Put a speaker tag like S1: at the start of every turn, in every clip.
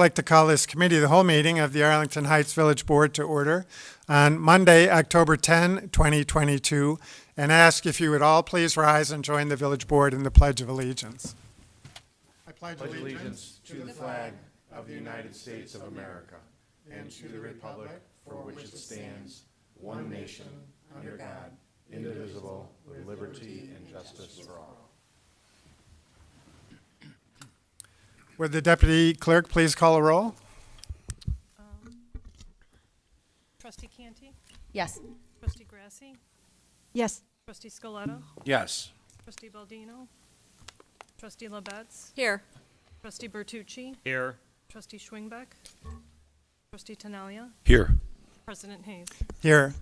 S1: I'd like to call this committee of the whole meeting of the Arlington Heights Village Board to order on Monday, October 10, 2022, and ask if you would all please rise and join the Village Board in the Pledge of Allegiance. I pledge
S2: allegiance to the flag of the United States of America and to the republic for which it stands, one nation, under God, indivisible, with liberty and justice for all.
S1: Would the Deputy Clerk please call a roll?
S3: Trustee Canty?
S4: Yes.
S3: Trustee Grasse?
S4: Yes.
S3: Trustee Scaletta?
S2: Yes.
S3: Trustee Baldino? Trustee LaBedz?
S4: Here.
S3: Trustee Bertucci?
S2: Here.
S3: Trustee Schwingbeck? Trustee Tinaglia?
S2: Here.
S3: President Hayes?
S1: Here.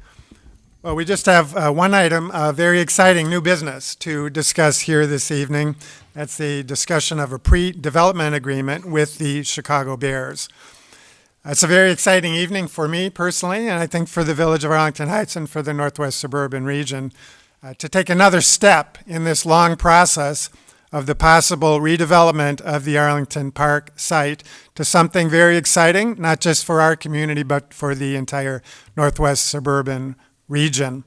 S1: Well, we just have one item, very exciting new business to discuss here this evening. That's the discussion of a pre-development agreement with the Chicago Bears. It's a very exciting evening for me personally, and I think for the Village of Arlington Heights and for the Northwest Suburban region to take another step in this long process of the possible redevelopment of the Arlington Park site to something very exciting, not just for our community, but for the entire Northwest Suburban region.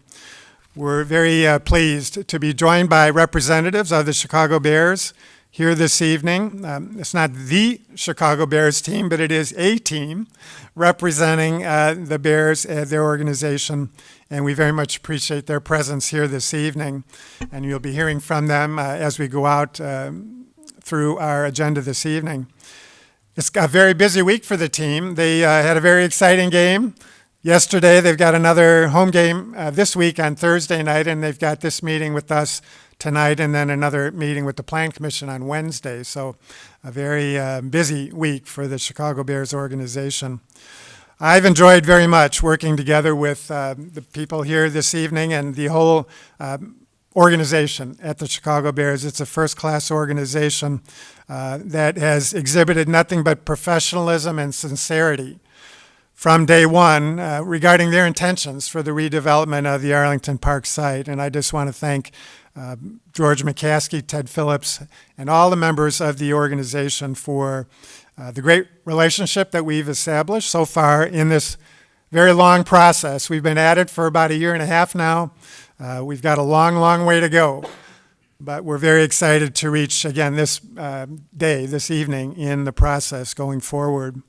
S1: We're very pleased to be joined by representatives of the Chicago Bears here this evening. It's not the Chicago Bears team, but it is a team representing the Bears, their organization, and we very much appreciate their presence here this evening. And you'll be hearing from them as we go out through our agenda this evening. It's a very busy week for the team. They had a very exciting game yesterday. They've got another home game this week on Thursday night, and they've got this meeting with us tonight and then another meeting with the Plan Commission on Wednesday. So a very busy week for the Chicago Bears organization. I've enjoyed very much working together with the people here this evening and the whole organization at the Chicago Bears. It's a first-class organization that has exhibited nothing but professionalism and sincerity from day one regarding their intentions for the redevelopment of the Arlington Park site. And I just want to thank George McCaskey, Ted Phillips, and all the members of the organization for the great relationship that we've established so far in this very long process. We've been at it for about a year and a half now. We've got a long, long way to go. But we're very excited to reach, again, this day, this evening, in the process going forward.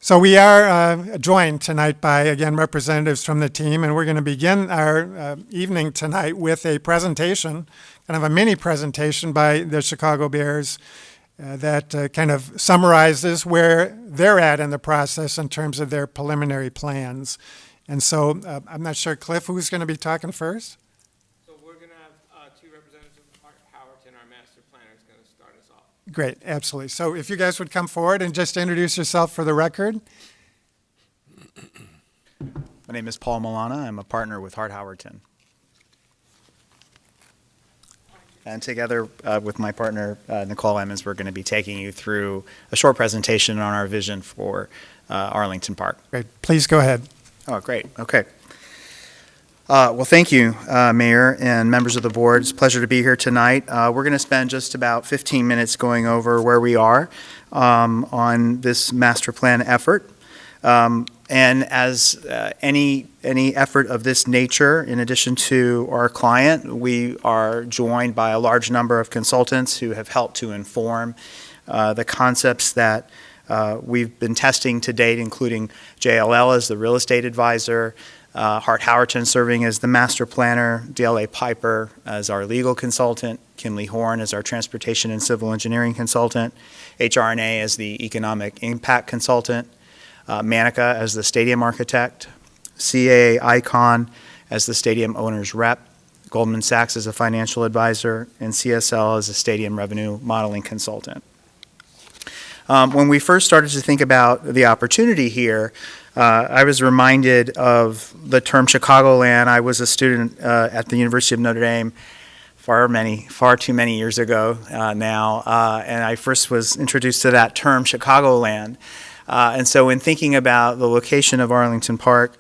S1: So we are joined tonight by, again, representatives from the team, and we're going to begin our evening tonight with a presentation, kind of a mini presentation by the Chicago Bears that kind of summarizes where they're at in the process in terms of their preliminary plans. And so I'm not sure, Cliff, who's going to be talking first?
S5: So we're going to have two representatives of Howerton, our master planner, is going to start us off.
S1: Great, absolutely. So if you guys would come forward and just introduce yourself for the record.
S6: My name is Paul Milana. I'm a partner with Hart Howerton. And together with my partner, Nicolle Emmons, we're going to be taking you through a short presentation on our vision for Arlington Park.
S1: Great, please go ahead.
S6: Oh, great. Okay. Well, thank you, Mayor and members of the board. It's a pleasure to be here tonight. We're going to spend just about 15 minutes going over where we are on this master plan effort. And as any effort of this nature, in addition to our client, we are joined by a large number of consultants who have helped to inform the concepts that we've been testing to date, including JLL as the real estate advisor, Hart Howerton serving as the master planner, DLA Piper as our legal consultant, Kinley Horn as our transportation and civil engineering consultant, HRNA as the economic impact consultant, Manica as the stadium architect, CAA Icon as the stadium owner's rep, Goldman Sachs as a financial advisor, and CSL as a stadium revenue modeling consultant. When we first started to think about the opportunity here, I was reminded of the term Chicagoland. I was a student at the University of Notre Dame far too many years ago now, and I first was introduced to that term Chicagoland. And so in thinking about the location of Arlington Park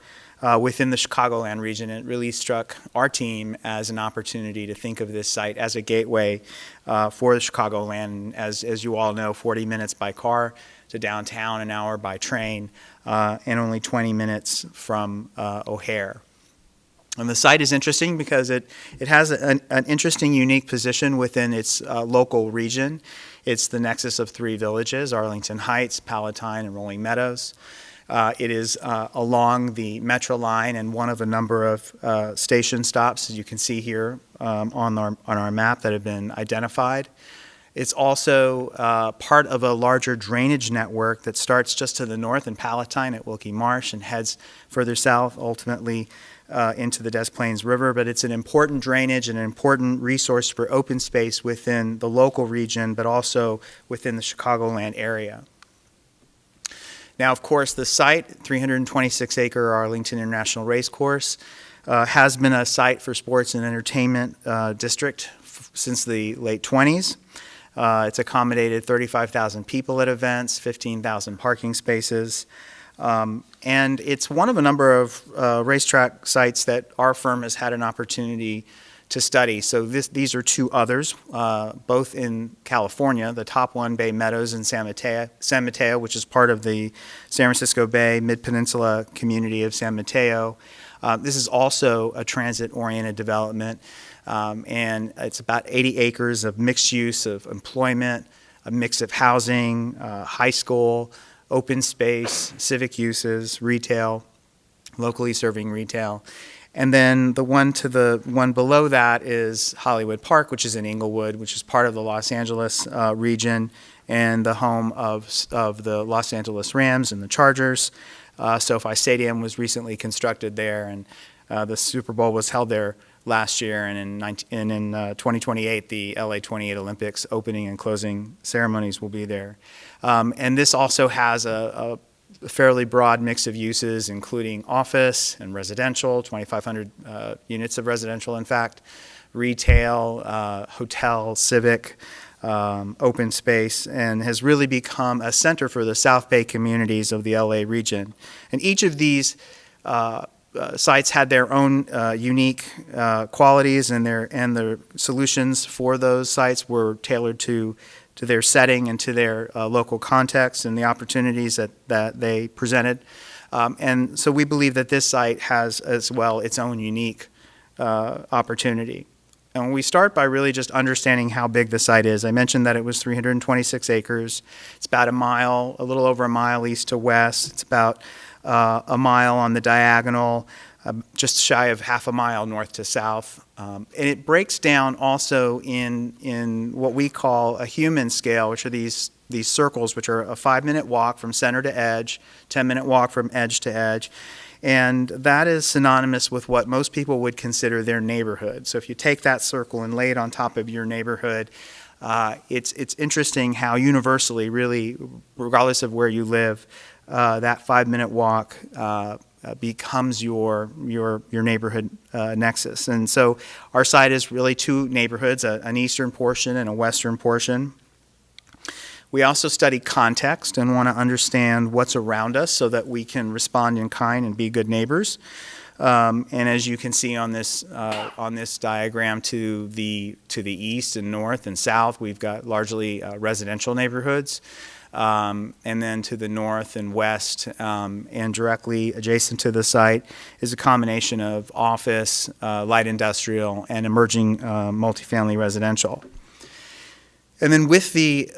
S6: within the Chicagoland region, it really struck our team as an opportunity to think of this site as a gateway for the Chicagoland. As you all know, 40 minutes by car to downtown, an hour by train, and only 20 minutes from O'Hare. And the site is interesting because it has an interesting, unique position within its local region. It's the nexus of three villages, Arlington Heights, Palatine, and Rolling Meadows. It is along the Metro line and one of a number of station stops, as you can see here on our map, that have been identified. It's also part of a larger drainage network that starts just to the north in Palatine at Wilkie Marsh and heads further south, ultimately into the Des Plaines River. But it's an important drainage and an important resource for open space within the local region, but also within the Chicagoland area. Now, of course, the site, 326-acre Arlington International Racecourse, has been a site for sports and entertainment district since the late 20s. It's accommodated 35,000 people at events, 15,000 parking spaces, and it's one of a number of racetrack sites that our firm has had an opportunity to study. So these are two others, both in California, the top one, Bay Meadows in San Mateo, which is part of the San Francisco Bay Mid-Peninsula community of San Mateo. This is also a transit-oriented development, and it's about 80 acres of mixed use of employment, a mix of housing, high school, open space, civic uses, retail, locally serving retail. And then the one below that is Hollywood Park, which is in Inglewood, which is part of the Los Angeles region and the home of the Los Angeles Rams and the Chargers. SoFi Stadium was recently constructed there, and the Super Bowl was held there last year. And in 2028, the LA 28 Olympics opening and closing ceremonies will be there. And this also has a fairly broad mix of uses, including office and residential, 2,500 units of residential, in fact, retail, hotel, civic, open space, and has really become a center for the South Bay communities of the LA region. And each of these sites had their own unique qualities, and their solutions for those sites were tailored to their setting and to their local context and the opportunities that they presented. And so we believe that this site has as well its own unique opportunity. And we start by really just understanding how big the site is. I mentioned that it was 326 acres. It's about a little over a mile east to west. It's about a mile on the diagonal, just shy of half a mile north to south. And it breaks down also in what we call a human scale, which are these circles, which are a 5-minute walk from center to edge, 10-minute walk from edge to edge. And that is synonymous with what most people would consider their neighborhood. So if you take that circle and lay it on top of your neighborhood, it's interesting how universally, really, regardless of where you live, that 5-minute walk becomes your neighborhood nexus. And so our site is really two neighborhoods, an eastern portion and a western portion. We also study context and want to understand what's around us so that we can respond in kind and be good neighbors. And as you can see on this diagram, to the east and north and south, we've got largely residential neighborhoods. And then to the north and west and directly adjacent to the site is a combination of office, light industrial, and emerging multifamily residential. And then with the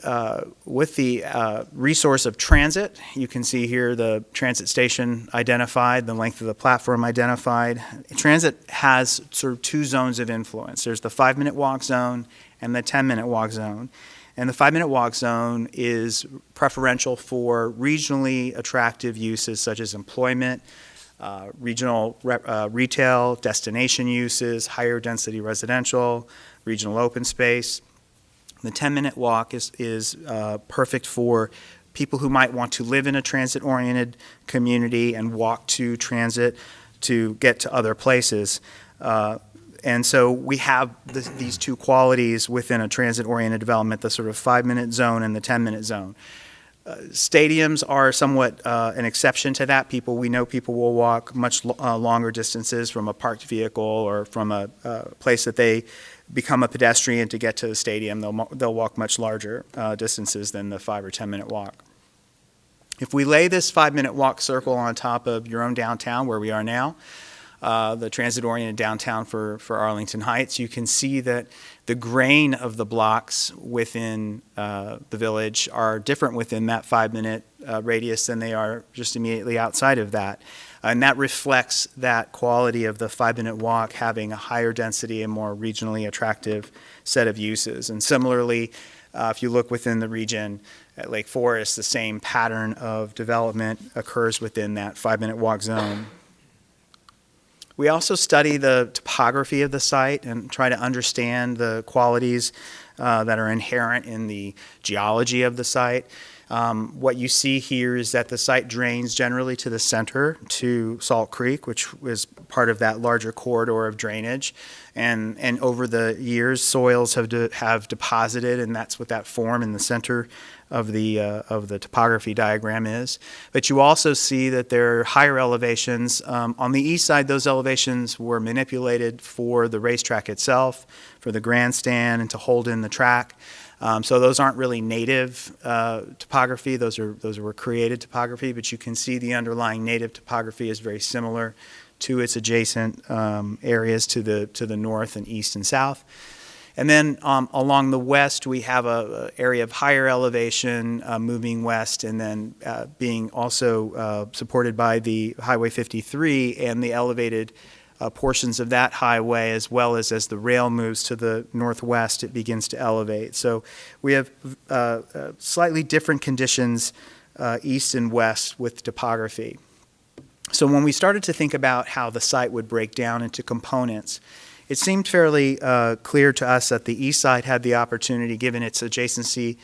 S6: resource of transit, you can see here the transit station identified, the length of the platform identified. Transit has sort of two zones of influence. There's the 5-minute walk zone and the 10-minute walk zone. And the 5-minute walk zone is preferential for regionally attractive uses such as employment, regional retail, destination uses, higher density residential, regional open space. The 10-minute walk is perfect for people who might want to live in a transit-oriented community and walk to transit to get to other places. And so we have these two qualities within a transit-oriented development, the sort of 5-minute zone and the 10-minute zone. Stadiums are somewhat an exception to that. We know people will walk much longer distances from a parked vehicle or from a place that they become a pedestrian to get to the stadium. They'll walk much larger distances than the 5 or 10-minute walk. If we lay this 5-minute walk circle on top of your own downtown, where we are now, the transit-oriented downtown for Arlington Heights, you can see that the grain of the blocks within the village are different within that 5-minute radius than they are just immediately outside of that. And that reflects that quality of the 5-minute walk having a higher density and more regionally attractive set of uses. And similarly, if you look within the region at Lake Forest, the same pattern of development occurs within that 5-minute walk zone. We also study the topography of the site and try to understand the qualities that are inherent in the geology of the site. What you see here is that the site drains generally to the center to Salt Creek, which is part of that larger corridor of drainage. And over the years, soils have deposited, and that's what that form in the center of the topography diagram is. But you also see that there are higher elevations. On the east side, those elevations were manipulated for the racetrack itself, for the grandstand, and to hold in the track. So those aren't really native topography. Those were created topography, but you can see the underlying native topography is very similar to its adjacent areas to the north and east and south. And then along the west, we have an area of higher elevation moving west, and then being also supported by the Highway 53 and the elevated portions of that highway, as well as the rail moves to the northwest, it begins to elevate. So we have slightly different conditions east and west with topography. So when we started to think about how the site would break down into components, it seemed fairly clear to us that the east side had the opportunity, given its adjacency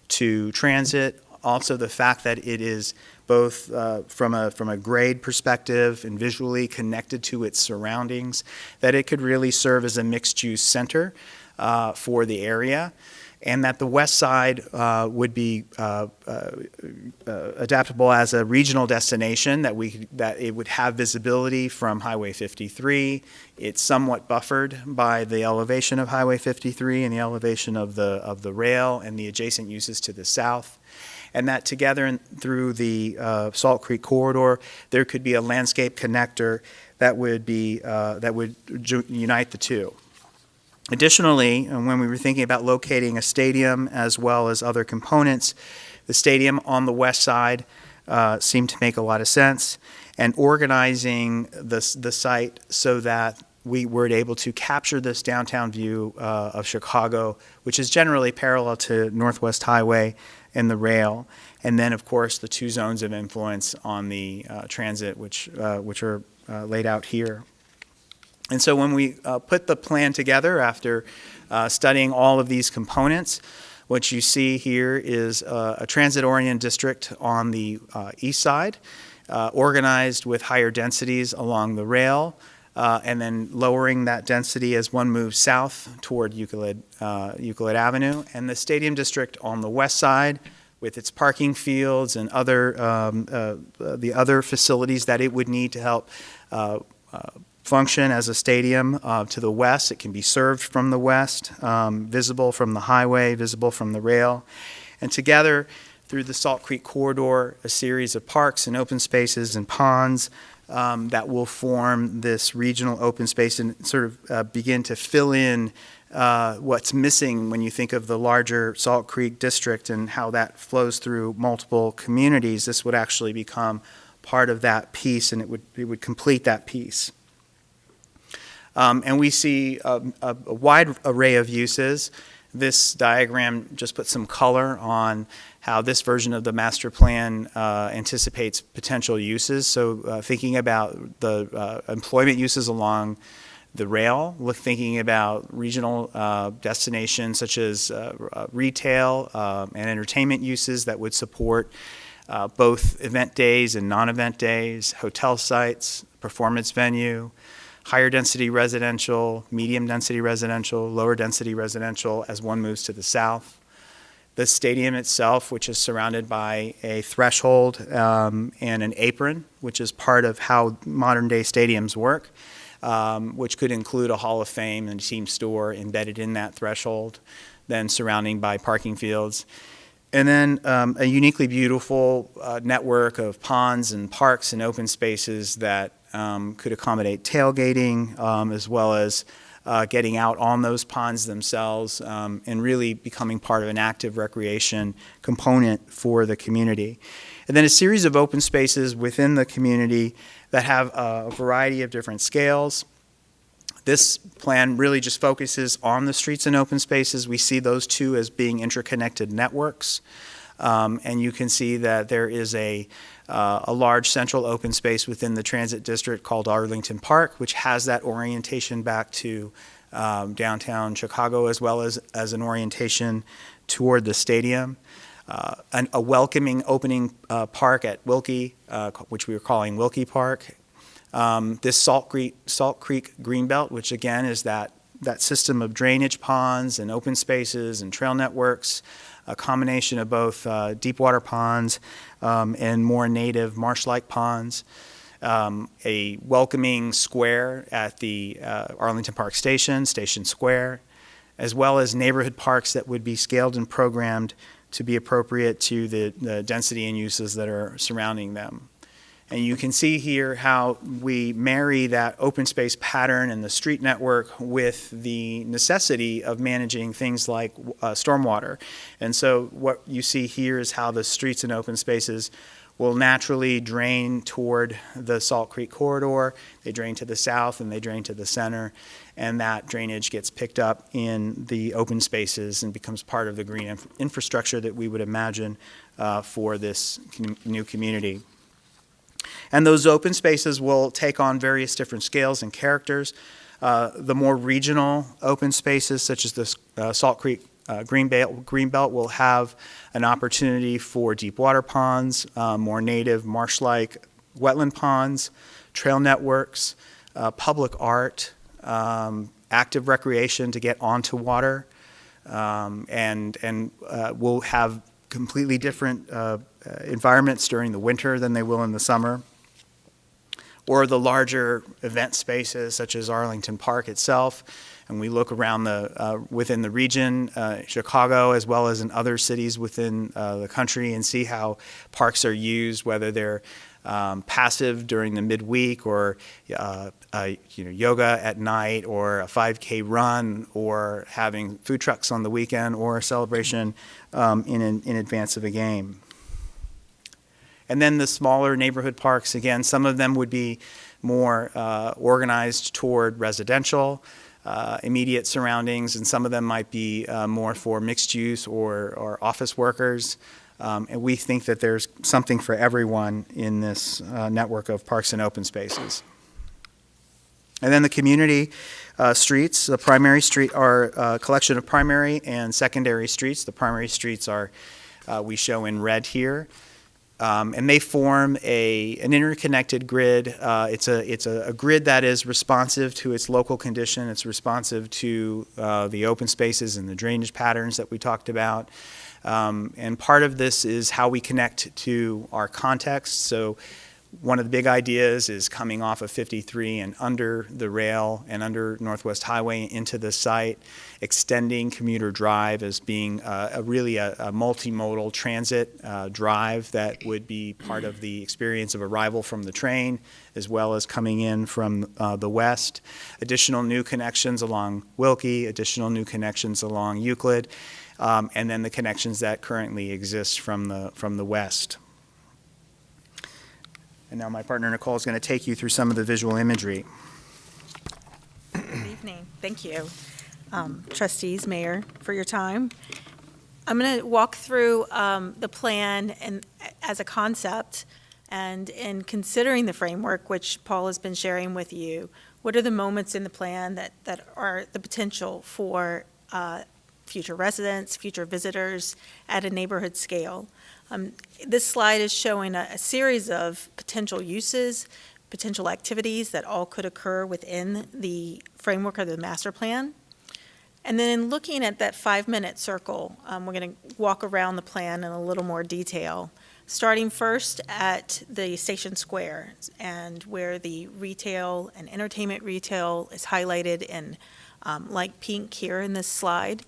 S6: to transit, also the fact that it is both from a grade perspective and visually connected to its surroundings, that it could really serve as a mixed-use center for the area, and that the west side would be adaptable as a regional destination, that it would have visibility from Highway 53. It's somewhat buffered by the elevation of Highway 53 and the elevation of the rail and the adjacent uses to the south. And that together and through the Salt Creek corridor, there could be a landscape connector that would unite the two. Additionally, when we were thinking about locating a stadium as well as other components, the stadium on the west side seemed to make a lot of sense, and organizing the site so that we were able to capture this downtown view of Chicago, which is generally parallel to Northwest Highway and the rail, and then, of course, the two zones of influence on the transit, which are laid out here. And so when we put the plan together after studying all of these components, what you see here is a transit-oriented district on the east side, organized with higher densities along the rail, and then lowering that density as one moves south toward Euclid Avenue, and the stadium district on the west side with its parking fields and the other facilities that it would need to help function as a stadium to the west. It can be served from the west, visible from the highway, visible from the rail, and together through the Salt Creek corridor, a series of parks and open spaces and ponds that will form this regional open space and sort of begin to fill in what's missing when you think of the larger Salt Creek district and how that flows through multiple communities. This would actually become part of that piece, and it would complete that piece. And we see a wide array of uses. This diagram just puts some color on how this version of the master plan anticipates potential uses. So thinking about the employment uses along the rail, thinking about regional destinations such as retail and entertainment uses that would support both event days and non-event days, hotel sites, performance venue, higher density residential, medium density residential, lower density residential as one moves to the south. The stadium itself, which is surrounded by a threshold and an apron, which is part of how modern day stadiums work, which could include a Hall of Fame and team store embedded in that threshold, then surrounding by parking fields. And then a uniquely beautiful network of ponds and parks and open spaces that could accommodate tailgating, as well as getting out on those ponds themselves, and really becoming part of an active recreation component for the community. And then a series of open spaces within the community that have a variety of different scales. This plan really just focuses on the streets and open spaces. We see those two as being interconnected networks. And you can see that there is a large central open space within the transit district called Arlington Park, which has that orientation back to downtown Chicago, as well as an orientation toward the stadium. A welcoming opening park at Wilkie, which we were calling Wilkie Park. This Salt Creek Greenbelt, which again is that system of drainage ponds and open spaces and trail networks, a combination of both deep water ponds and more native marsh-like ponds. A welcoming square at the Arlington Park Station Square, as well as neighborhood parks that would be scaled and programmed to be appropriate to the density and uses that are surrounding them. And you can see here how we marry that open space pattern and the street network with the necessity of managing things like stormwater. And so what you see here is how the streets and open spaces will naturally drain toward the Salt Creek corridor. They drain to the south and they drain to the center, and that drainage gets picked up in the open spaces and becomes part of the green infrastructure that we would imagine for this new community. And those open spaces will take on various different scales and characters. The more regional open spaces, such as the Salt Creek Greenbelt, will have an opportunity for deep water ponds, more native marsh-like wetland ponds, trail networks, public art, active recreation to get onto water, and we'll have completely different environments during the winter than they will in the summer. Or the larger event spaces such as Arlington Park itself. And we look around within the region, Chicago, as well as in other cities within the country, and see how parks are used, whether they're passive during the midweek, or yoga at night, or a 5K run, or having food trucks on the weekend, or a celebration in advance of a game. And then the smaller neighborhood parks, again, some of them would be more organized toward residential, immediate surroundings, and some of them might be more for mixed use or office workers. And we think that there's something for everyone in this network of parks and open spaces. And then the community streets, the primary street are a collection of primary and secondary streets. The primary streets are, we show in red here. And they form an interconnected grid. It's a grid that is responsive to its local condition. It's responsive to the open spaces and the drainage patterns that we talked about. And part of this is how we connect to our context. So one of the big ideas is coming off of 53 and under the rail and under Northwest Highway into the site, extending Commuter Drive as being really a multimodal transit drive that would be part of the experience of arrival from the train, as well as coming in from the west. Additional new connections along Wilkie, additional new connections along Euclid, and then the connections that currently exist from the west. And now my partner Nicolle is going to take you through some of the visual imagery.
S4: Good evening. Thank you, trustees, mayor, for your time. I'm going to walk through the plan and as a concept, and in considering the framework, which Paul has been sharing with you, what are the moments in the plan that are the potential for future residents, future visitors at a neighborhood scale. This slide is showing a series of potential uses, potential activities that all could occur within the framework of the master plan. And then in looking at that 5-minute circle, we're going to walk around the plan in a little more detail, starting first at the Station Square, and where the retail and entertainment retail is highlighted in light pink here in this slide.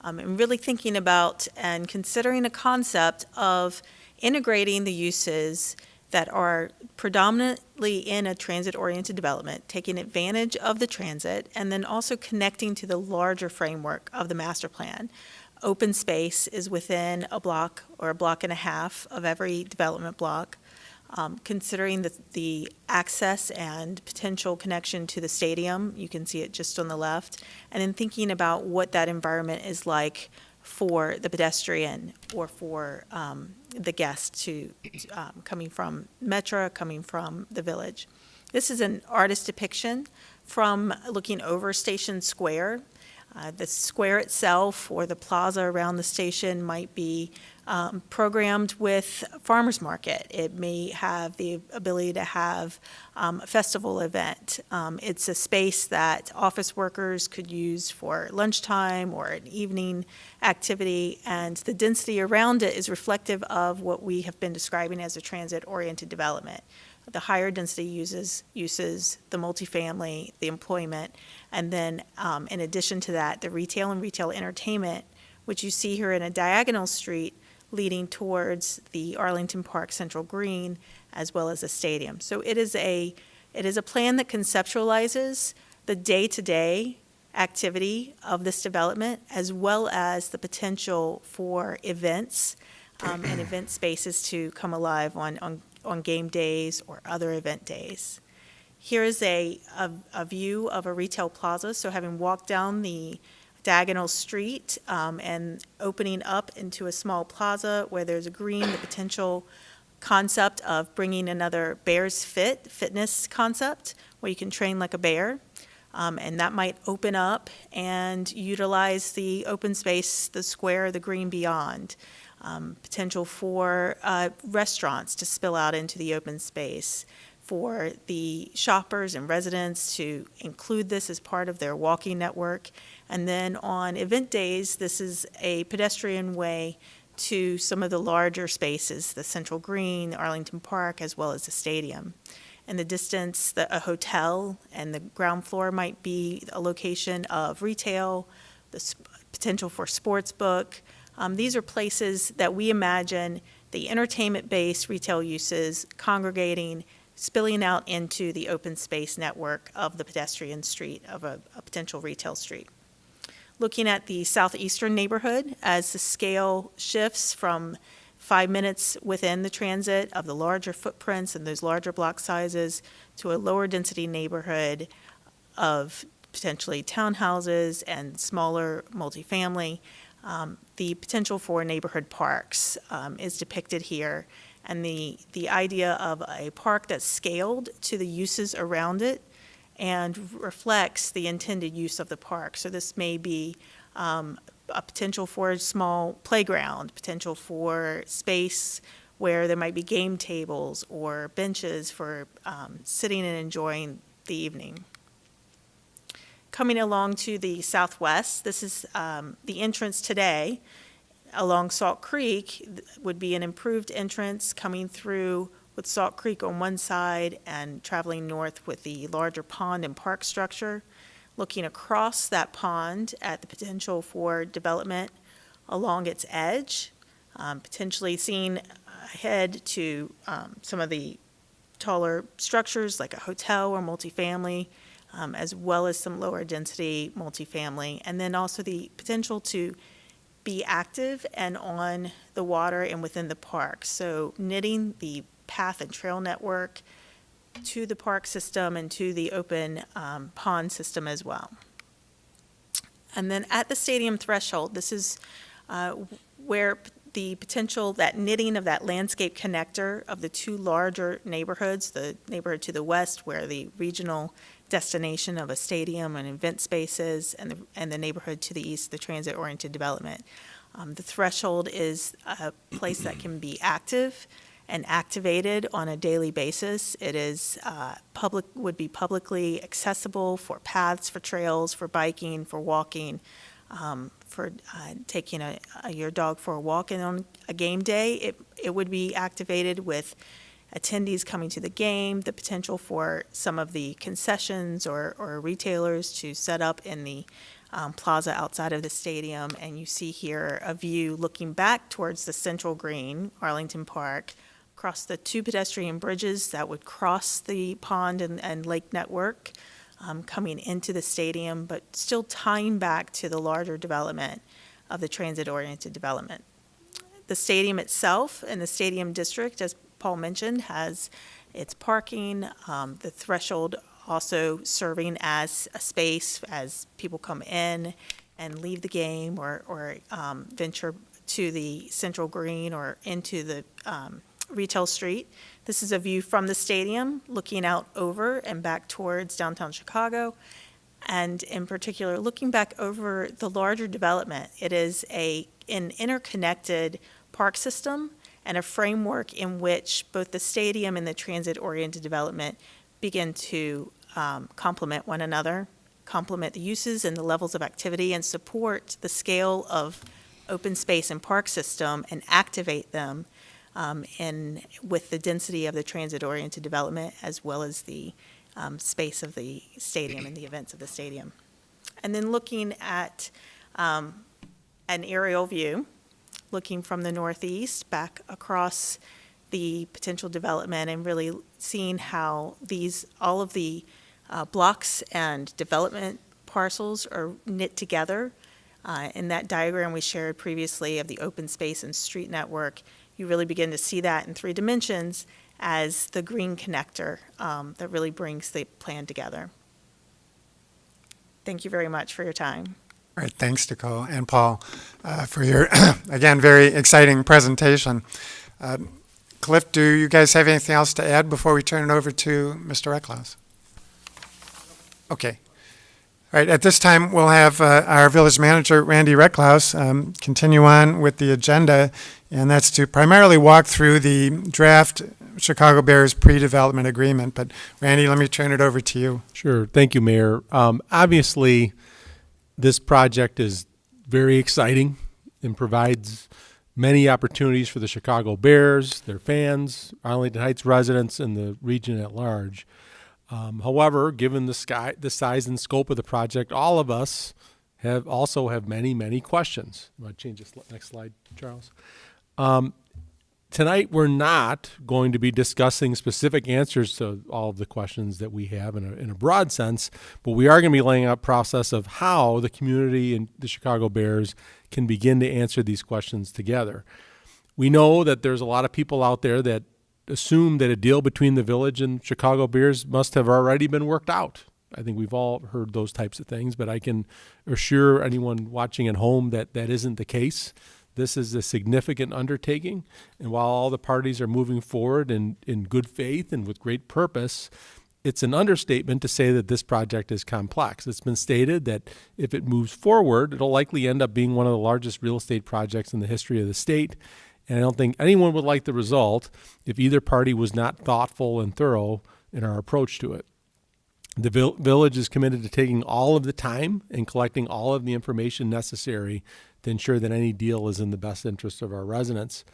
S4: and really thinking about and considering a concept of integrating the uses that are predominantly in a transit-oriented development, taking advantage of the transit, and then also connecting to the larger framework of the master plan. Open space is within a block or a block and a half of every development block. Considering the access and potential connection to the stadium, you can see it just on the left, and then thinking about what that environment is like for the pedestrian or for the guest coming from Metro, coming from the village. This is an artist depiction from looking over Station Square. The square itself or the plaza around the station might be programmed with farmers market. It may have the ability to have a festival event. It's a space that office workers could use for lunchtime or an evening activity, and the density around it is reflective of what we have been describing as a transit-oriented development. The higher density uses the multifamily, the employment, and then in addition to that, the retail and retail entertainment, which you see here in a diagonal street leading towards the Arlington Park Central Green, as well as a stadium. So it is a plan that conceptualizes the day-to-day activity of this development, as well as the potential for events and event spaces to come alive on game days or other event days. Here is a view of a retail plaza. So having walked down the diagonal street and opening up into a small plaza where there's a green, the potential concept of bringing another Bears fitness concept where you can train like a bear. And that might open up and utilize the open space, the square, the green beyond. Potential for restaurants to spill out into the open space, for the shoppers and residents to include this as part of their walking network. And then on event days, this is a pedestrian way to some of the larger spaces, the Central Green, Arlington Park, as well as the stadium. In the distance, a hotel and the ground floor might be a location of retail, the potential for sports book. These are places that we imagine the entertainment-based retail uses congregating, spilling out into the open space network of the pedestrian street, of a potential retail street. Looking at the southeastern neighborhood, as the scale shifts from 5 minutes within the transit of the larger footprints and those larger block sizes to a lower density neighborhood of potentially townhouses and smaller multifamily, the potential for neighborhood parks is depicted here. And the idea of a park that's scaled to the uses around it and reflects the intended use of the park. So this may be a potential for a small playground, potential for space where there might be game tables or benches for sitting and enjoying the evening. Coming along to the southwest, this is the entrance today along Salt Creek would be an improved entrance coming through with Salt Creek on one side and traveling north with the larger pond and park structure. Looking across that pond at the potential for development along its edge, potentially seeing ahead to some of the taller structures like a hotel or multifamily, as well as some lower density multifamily, and then also the potential to be active and on the water and within the park. So knitting the path and trail network to the park system and to the open pond system as well. And then at the stadium threshold, this is where the potential, that knitting of that landscape connector of the two larger neighborhoods, the neighborhood to the west where the regional destination of a stadium and event spaces, and the neighborhood to the east, the transit-oriented development. The threshold is a place that can be active and activated on a daily basis. It is would be publicly accessible for paths, for trails, for biking, for walking, for taking your dog for a walk. And on a game day, it would be activated with attendees coming to the game, the potential for some of the concessions or retailers to set up in the plaza outside of the stadium. And you see here a view looking back towards the central green, Arlington Park, across the 2 pedestrian bridges that would cross the pond and lake network, coming into the stadium, but still tying back to the larger development of the transit-oriented development. The stadium itself and the stadium district, as Paul mentioned, has its parking, the threshold also serving as a space as people come in and leave the game or venture to the central green or into the retail street. This is a view from the stadium looking out over and back towards downtown Chicago. And in particular, looking back over the larger development, it is an interconnected park system and a framework in which both the stadium and the transit-oriented development begin to complement one another, complement the uses and the levels of activity, and support the scale of open space and park system and activate them with the density of the transit-oriented development as well as the space of the stadium and the events of the stadium. And then looking at an aerial view, looking from the northeast back across the potential development and really seeing how all of the blocks and development parcels are knit together. In that diagram we shared previously of the open space and street network, you really begin to see that in 3 dimensions as the green connector that really brings the plan together. Thank you very much for your time.
S1: All right, thanks, Nicolle and Paul, for your, again, very exciting presentation. Cliff, do you guys have anything else to add before we turn it over to Mr. Recklaus? Okay. All right, at this time, we'll have our village manager, Randy Recklaus, continue on with the agenda, and that's to primarily walk through the draft Chicago Bears pre-development agreement. But Randy, let me turn it over to you.
S7: Sure. Thank you, Mayor. Obviously, this project is very exciting and provides many opportunities for the Chicago Bears, their fans, Arlington Heights residents, and the region at large. However, given the size and scope of the project, all of us also have many, many questions. I'm going to change this next slide, Charles. Tonight, we're not going to be discussing specific answers to all of the questions that we have in a broad sense, but we are going to be laying out a process of how the community and the Chicago Bears can begin to answer these questions together. We know that there's a lot of people out there that assume that a deal between the village and Chicago Bears must have already been worked out. I think we've all heard those types of things, but I can assure anyone watching at home that that isn't the case. This is a significant undertaking, and while all the parties are moving forward in good faith and with great purpose, it's an understatement to say that this project is complex. It's been stated that if it moves forward, it'll likely end up being one of the largest real estate projects in the history of the state, and I don't think anyone would like the result if either party was not thoughtful and thorough in our approach to it. The village is committed to taking all of the time and collecting all of the information necessary to ensure that any deal is in the best interest of our residents.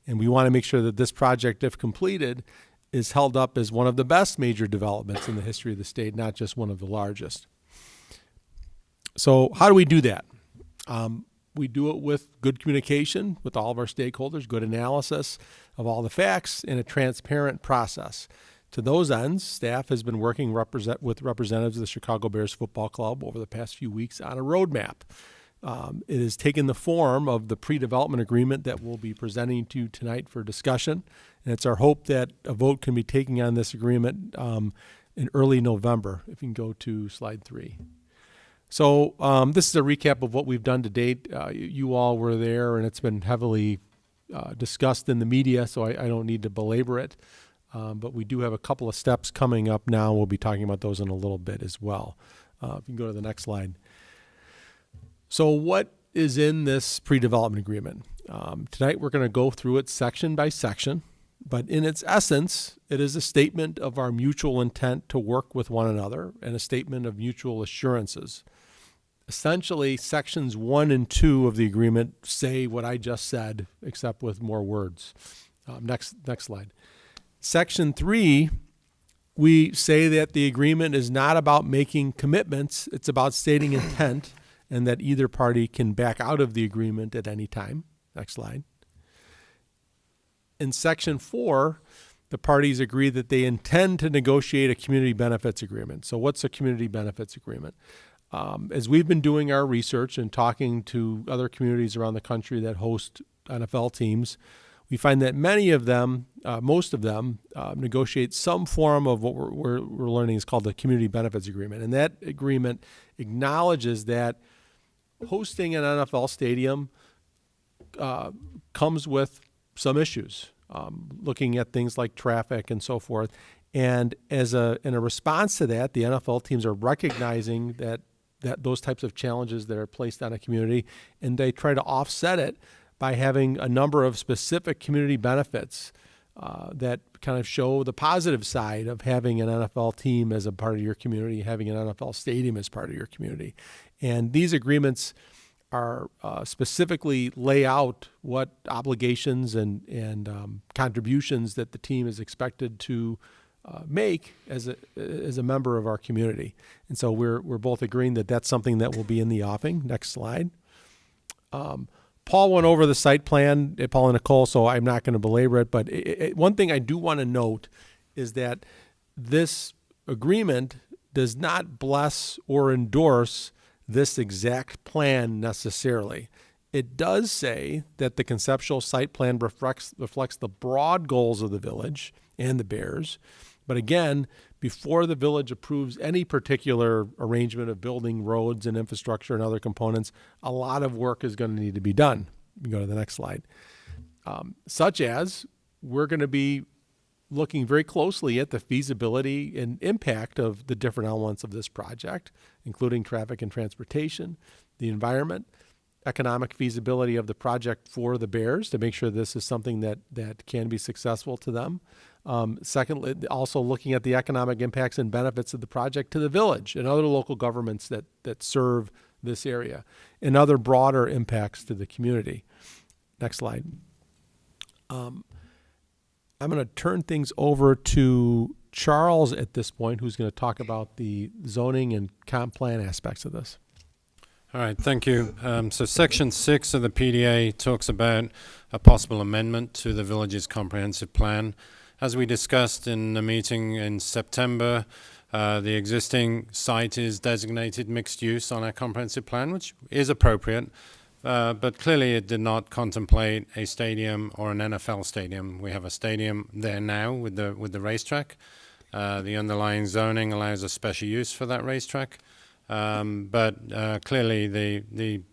S7: And we want to make sure that this project, if completed, is held up as one of the best major developments in the history of the state, not just one of the largest. So how do we do that? We do it with good communication with all of our stakeholders, good analysis of all the facts, and a transparent process. To those ends, staff has been working with representatives of the Chicago Bears Football Club over the past few weeks on a roadmap. It has taken the form of the pre-development agreement that we'll be presenting to you tonight for discussion, and it's our hope that a vote can be taken on this agreement in early November. If you can go to slide 3. So this is a recap of what we've done to date. You all were there, and it's been heavily discussed in the media, so I don't need to belabor it. But we do have a couple of steps coming up now. We'll be talking about those in a little bit as well. If you can go to the next slide. So what is in this pre-development agreement? Tonight we're going to go through it section by section, but in its essence, it is a statement of our mutual intent to work with one another and a statement of mutual assurances. Essentially, sections 1 and 2 of the agreement say what I just said, except with more words. Next slide. Section 3, we say that the agreement is not about making commitments, it's about stating intent and that either party can back out of the agreement at any time. Next slide. In Section 4, the parties agree that they intend to negotiate a community benefits agreement. So what's a community benefits agreement? As we've been doing our research and talking to other communities around the country that host NFL teams, we find that many of them, most of them, negotiate some form of what we're learning is called the community benefits agreement. And that agreement acknowledges that hosting an NFL stadium comes with some issues, looking at things like traffic and so forth. And in a response to that, the NFL teams are recognizing that those types of challenges that are placed on a community, and they try to offset it by having a number of specific community benefits that kind of show the positive side of having an NFL team as a part of your community, having an NFL stadium as part of your community. And these agreements are specifically lay out what obligations and contributions that the team is expected to make as a member of our community. And so we're both agreeing that that's something that will be in the offing. Next slide. Paul went over the site plan, Paul and Nicolle, so I'm not going to belabor it. But one thing I do want to note is that this agreement does not bless or endorse this exact plan necessarily. It does say that the conceptual site plan reflects the broad goals of the village and the Bears. But again, before the village approves any particular arrangement of building roads and infrastructure and other components, a lot of work is going to need to be done. You can go to the next slide. Such as we're going to be looking very closely at the feasibility and impact of the different elements of this project, including traffic and transportation, the environment, economic feasibility of the project for the Bears to make sure this is something that can be successful to them. Secondly, also looking at the economic impacts and benefits of the project to the village and other local governments that serve this area, and other broader impacts to the community. Next slide. I'm going to turn things over to Charles at this point, who's going to talk about the zoning and comp plan aspects of this.
S8: All right, thank you. So Section 6 of the PDA talks about a possible amendment to the village's comprehensive plan. As we discussed in the meeting in September, the existing site is designated mixed use on our comprehensive plan, which is appropriate, but clearly it did not contemplate a stadium or an NFL stadium. We have a stadium there now with the racetrack. The underlying zoning allows a special use for that racetrack. But clearly the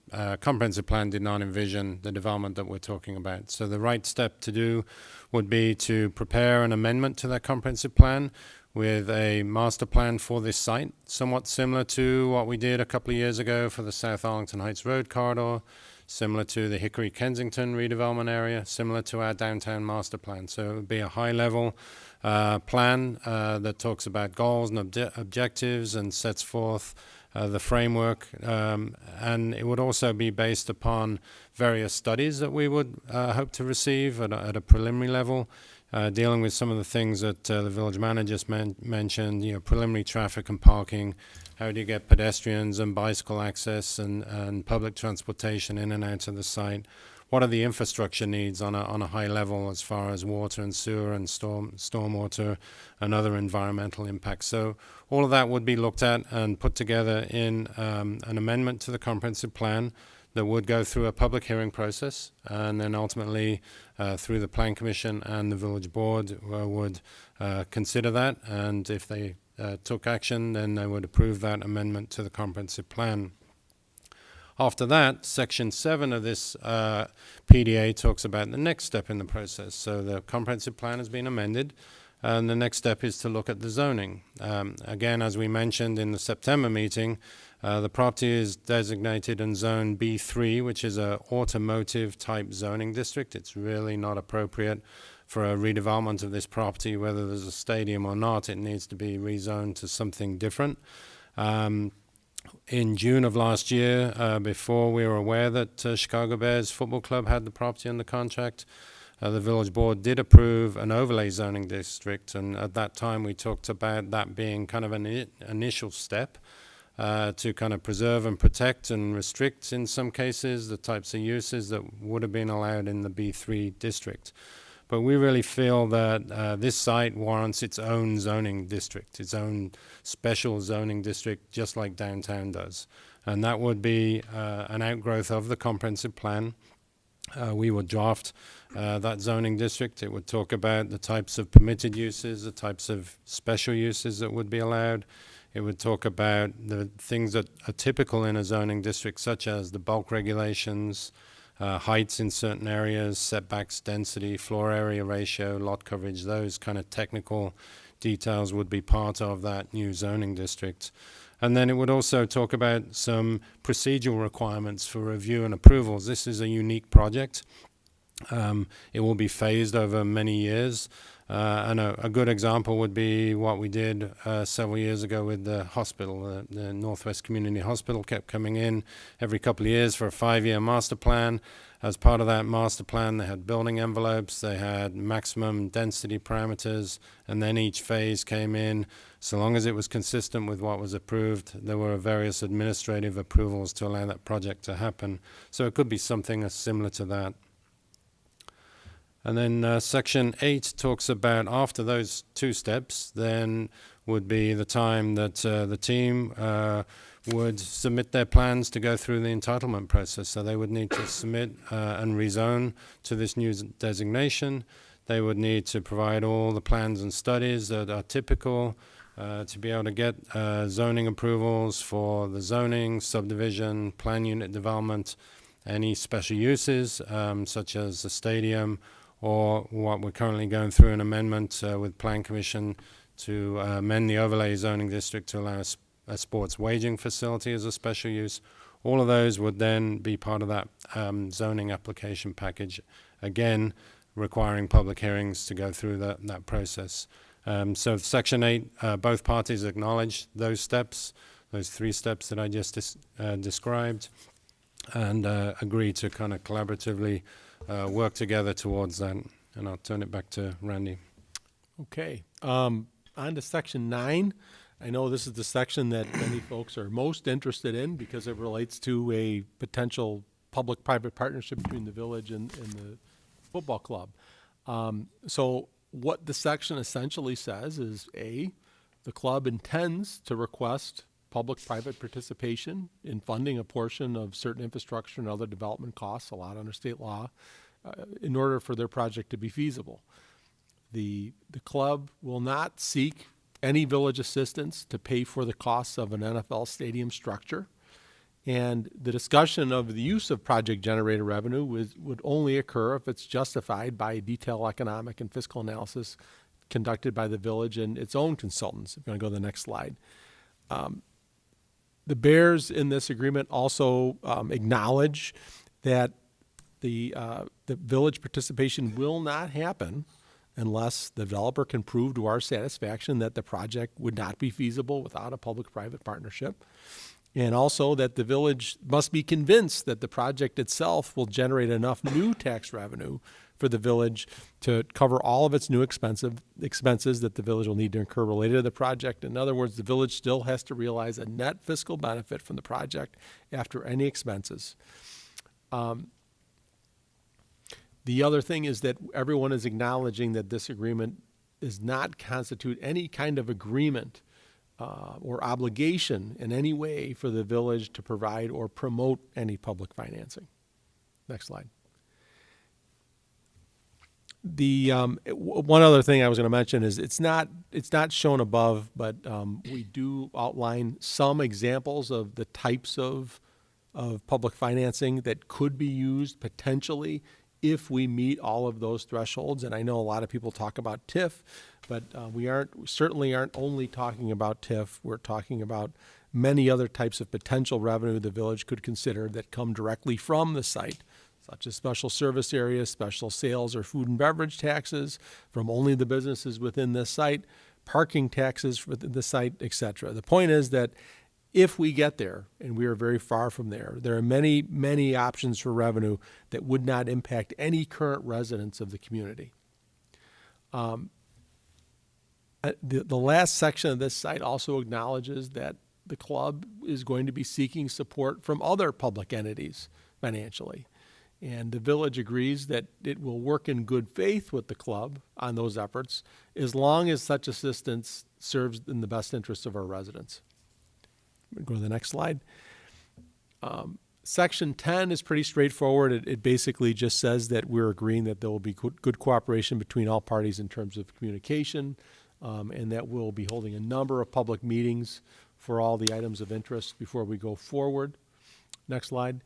S8: comprehensive plan did not envision the development that we're talking about. So the right step to do would be to prepare an amendment to that comprehensive plan with a master plan for this site, somewhat similar to what we did a couple of years ago for the South Arlington Heights Road corridor, similar to the Hickory-Kensington redevelopment area, similar to our downtown master plan. So it would be a high-level plan that talks about goals and objectives and sets forth the framework, and it would also be based upon various studies that we would hope to receive at a preliminary level, dealing with some of the things that the village manager just mentioned, preliminary traffic and parking. How do you get pedestrians and bicycle access and public transportation in and out of the site? What are the infrastructure needs on a high level as far as water and sewer and stormwater and other environmental impacts? So all of that would be looked at and put together in an amendment to the comprehensive plan that would go through a public hearing process, and then ultimately through the Plan Commission and the Village Board would consider that, and if they took action, then they would approve that amendment to the comprehensive plan. After that, Section 7 of this PDA talks about the next step in the process. So the comprehensive plan has been amended, and the next step is to look at the zoning. Again, as we mentioned in the September meeting, the property is designated in Zone B3, which is an automotive-type zoning district. It's really not appropriate for a redevelopment of this property, whether there's a stadium or not. It needs to be rezoned to something different. In June of last year, before we were aware that Chicago Bears Football Club had the property under contract, the Village Board did approve an overlay zoning district, and at that time we talked about that being kind of an initial step to kind of preserve and protect and restrict, in some cases, the types of uses that would have been allowed in the B3 district. But we really feel that this site warrants its own zoning district, its own special zoning district, just like downtown does. And that would be an outgrowth of the comprehensive plan. We would draft that zoning district. It would talk about the types of permitted uses, the types of special uses that would be allowed. It would talk about the things that are typical in a zoning district, such as the bulk regulations, heights in certain areas, setbacks, density, floor area ratio, lot coverage. Those kind of technical details would be part of that new zoning district. And then it would also talk about some procedural requirements for review and approvals. This is a unique project. It will be phased over many years. And a good example would be what we did several years ago with the hospital. The Northwest Community Hospital kept coming in every couple of years for a 5-year master plan. As part of that master plan, they had building envelopes, they had maximum density parameters, and then each phase came in. So long as it was consistent with what was approved, there were various administrative approvals to allow that project to happen. So it could be something similar to that. And then Section 8 talks about after those 2 steps, then would be the time that the team would submit their plans to go through the entitlement process. So they would need to submit and rezone to this new designation. They would need to provide all the plans and studies that are typical to be able to get zoning approvals for the zoning, subdivision, plan unit development, any special uses such as the stadium, or what we're currently going through an amendment with Plan Commission to amend the overlay zoning district to allow a sports waging facility as a special use. All of those would then be part of that zoning application package, again requiring public hearings to go through that process. So Section 8, both parties acknowledge those steps, those 3 steps that I just described, and agree to kind of collaboratively work together towards that. And I'll turn it back to Randy.
S7: Okay. On to Section 9. I know this is the section that many folks are most interested in because it relates to a potential public-private partnership between the village and the football club. So what the section essentially says is, A, the club intends to request public-private participation in funding a portion of certain infrastructure and other development costs allowed under state law in order for their project to be feasible. The club will not seek any village assistance to pay for the costs of an NFL stadium structure. And the discussion of the use of project-generated revenue would only occur if it's justified by a detailed economic and fiscal analysis conducted by the village and its own consultants. If you want to go to the next slide. The Bears in this agreement also acknowledge that the village participation will not happen unless the developer can prove to our satisfaction that the project would not be feasible without a public-private partnership. And also that the village must be convinced that the project itself will generate enough new tax revenue for the village to cover all of its new expenses that the village will need to incur related to the project. In other words, the village still has to realize a net fiscal benefit from the project after any expenses. The other thing is that everyone is acknowledging that this agreement does not constitute any kind of agreement or obligation in any way for the village to provide or promote any public financing. Next slide. The one other thing I was going to mention is it's not shown above, but we do outline some examples of the types of public financing that could be used potentially if we meet all of those thresholds. And I know a lot of people talk about TIF, but we certainly aren't only talking about TIF. We're talking about many other types of potential revenue the village could consider that come directly from the site, such as special service areas, special sales or food and beverage taxes from only the businesses within this site, parking taxes within the site, etc. The point is that if we get there, and we are very far from there, there are many, many options for revenue that would not impact any current residents of the community. The last section of this site also acknowledges that the club is going to be seeking support from other public entities financially. And the village agrees that it will work in good faith with the club on those efforts as long as such assistance serves in the best interests of our residents. Go to the next slide. Section 10 is pretty straightforward. It basically just says that we're agreeing that there will be good cooperation between all parties in terms of communication, and that we'll be holding a number of public meetings for all the items of interest before we go forward. Next slide.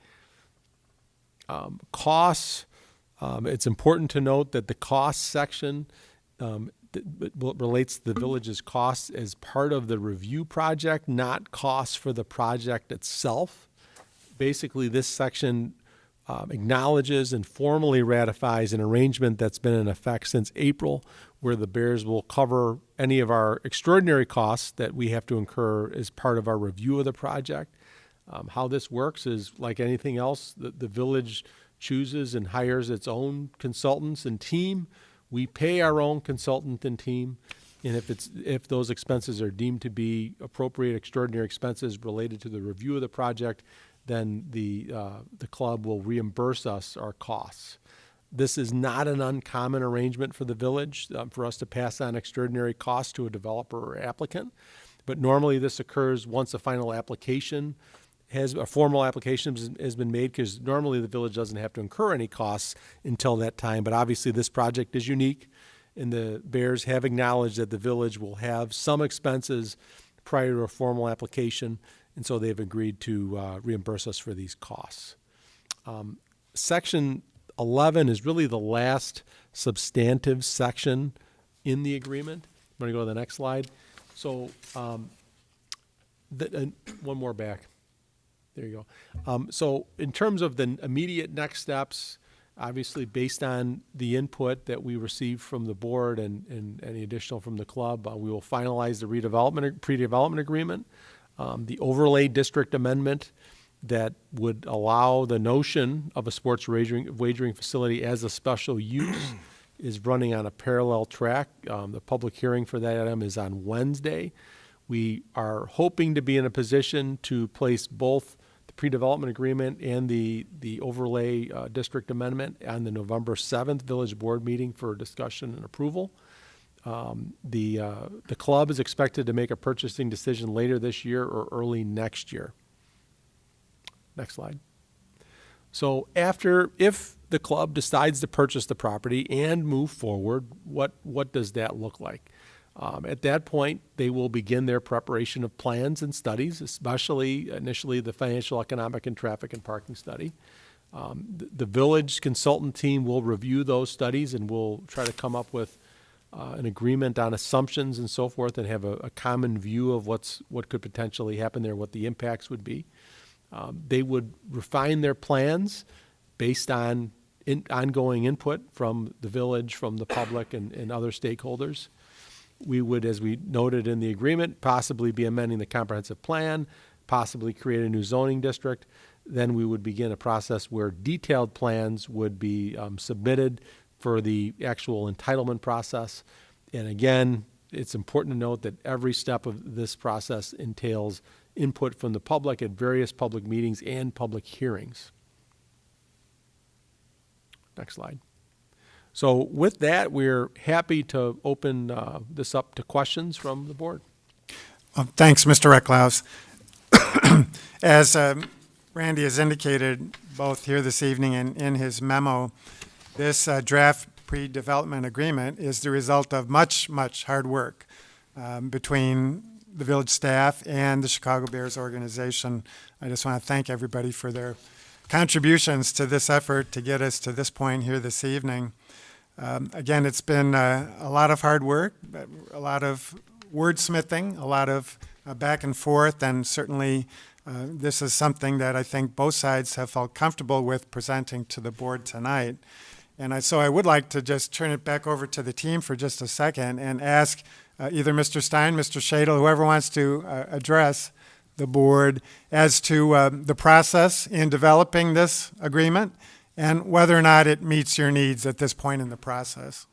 S7: Costs. It's important to note that the cost section relates to the village's costs as part of the review project, not costs for the project itself. Basically, this section acknowledges and formally ratifies an arrangement that's been in effect since April, where the Bears will cover any of our extraordinary costs that we have to incur as part of our review of the project. How this works is like anything else, the village chooses and hires its own consultants and team. We pay our own consultant and team, and if those expenses are deemed to be appropriate extraordinary expenses related to the review of the project, then the club will reimburse us our costs. This is not an uncommon arrangement for the village for us to pass on extraordinary costs to a developer or applicant, but normally this occurs once a final application a formal application has been made, because normally the village doesn't have to incur any costs until that time. But obviously this project is unique, and the Bears have acknowledged that the village will have some expenses prior to a formal application, and so they've agreed to reimburse us for these costs. Section 11 is really the last substantive section in the agreement. I'm going to go to the next slide. So one more back. There you go. So in terms of the immediate next steps, obviously based on the input that we received from the board and any additional from the club, we will finalize the pre-development agreement, the overlay district amendment that would allow the notion of a sports wagering facility as a special use is running on a parallel track. The public hearing for that item is on Wednesday. We are hoping to be in a position to place both the pre-development agreement and the overlay district amendment on the November 7th Village Board meeting for discussion and approval. The club is expected to make a purchasing decision later this year or early next year. Next slide. So if the club decides to purchase the property and move forward, what does that look like? At that point, they will begin their preparation of plans and studies, especially initially the financial, economic, and traffic and parking study. The village consultant team will review those studies and will try to come up with an agreement on assumptions and so forth, and have a common view of what could potentially happen there, what the impacts would be. They would refine their plans based on ongoing input from the village, from the public, and other stakeholders. We would, as we noted in the agreement, possibly be amending the comprehensive plan, possibly create a new zoning district. Then we would begin a process where detailed plans would be submitted for the actual entitlement process. And again, it's important to note that every step of this process entails input from the public at various public meetings and public hearings. Next slide. So with that, we're happy to open this up to questions from the board.
S1: Thanks, Mr. Recklaus. As Randy has indicated both here this evening and in his memo, this draft pre-development agreement is the result of much, much hard work between the village staff and the Chicago Bears organization. I just want to thank everybody for their contributions to this effort to get us to this point here this evening. Again, it's been a lot of hard work, a lot of wordsmithing, a lot of back and forth, and certainly this is something that I think both sides have felt comfortable with presenting to the board tonight. And so I would like to just turn it back over to the team for just a second and ask either Mr. Stein, Mr. Shadle, whoever wants to address the board as to the process in developing this agreement and whether or not it meets your needs at this point in the process.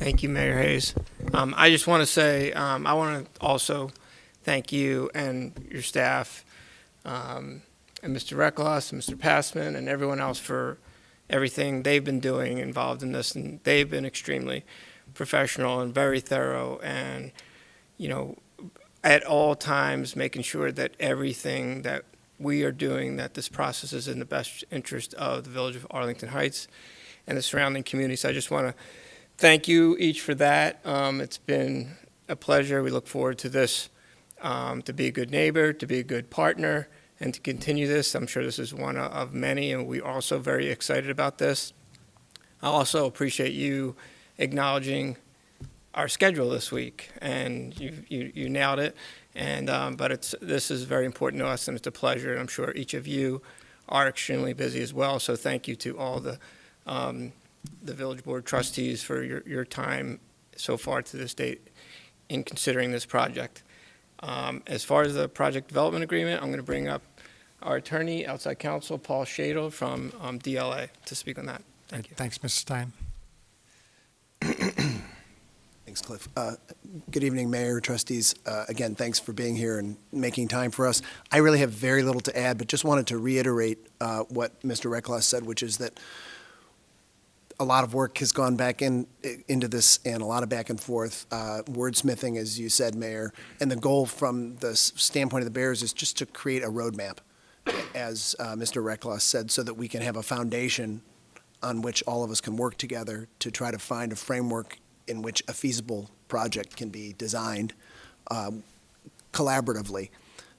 S5: Thank you, Mayor Hayes. I just want to say, I want to also thank you and your staff, and Mr. Reckloss and Mr. Passman and everyone else for everything they've been doing involved in this. And they've been extremely professional and very thorough and, at all times making sure that everything that we are doing, that this process is in the best interest of the village of Arlington Heights and the surrounding communities. I just want to thank you each for that. It's been a pleasure. We look forward to this, to be a good neighbor, to be a good partner, and to continue this. I'm sure this is one of many, and we're also very excited about this. I also appreciate you acknowledging our schedule this week, and you nailed it. And but this is very important to us, and it's a pleasure. And I'm sure each of you are extremely busy as well. So thank you to all the village board trustees for your time so far to this date in considering this project. As far as the project development agreement, I'm going to bring up our attorney, outside counsel, Paul Shadle from DLA to speak on that. Thank you.
S1: Thanks, Mr. Stein.
S9: Thanks, Cliff. Good evening, Mayor, trustees. Again, thanks for being here and making time for us. I really have very little to add, but just wanted to reiterate what Mr. Reckloss said, which is that a lot of work has gone back into this and a lot of back and forth, wordsmithing, as you said, Mayor. And the goal from the standpoint of the Bears is just to create a roadmap, as Mr. Reckloss said, so that we can have a foundation on which all of us can work together to try to find a framework in which a feasible project can be designed collaboratively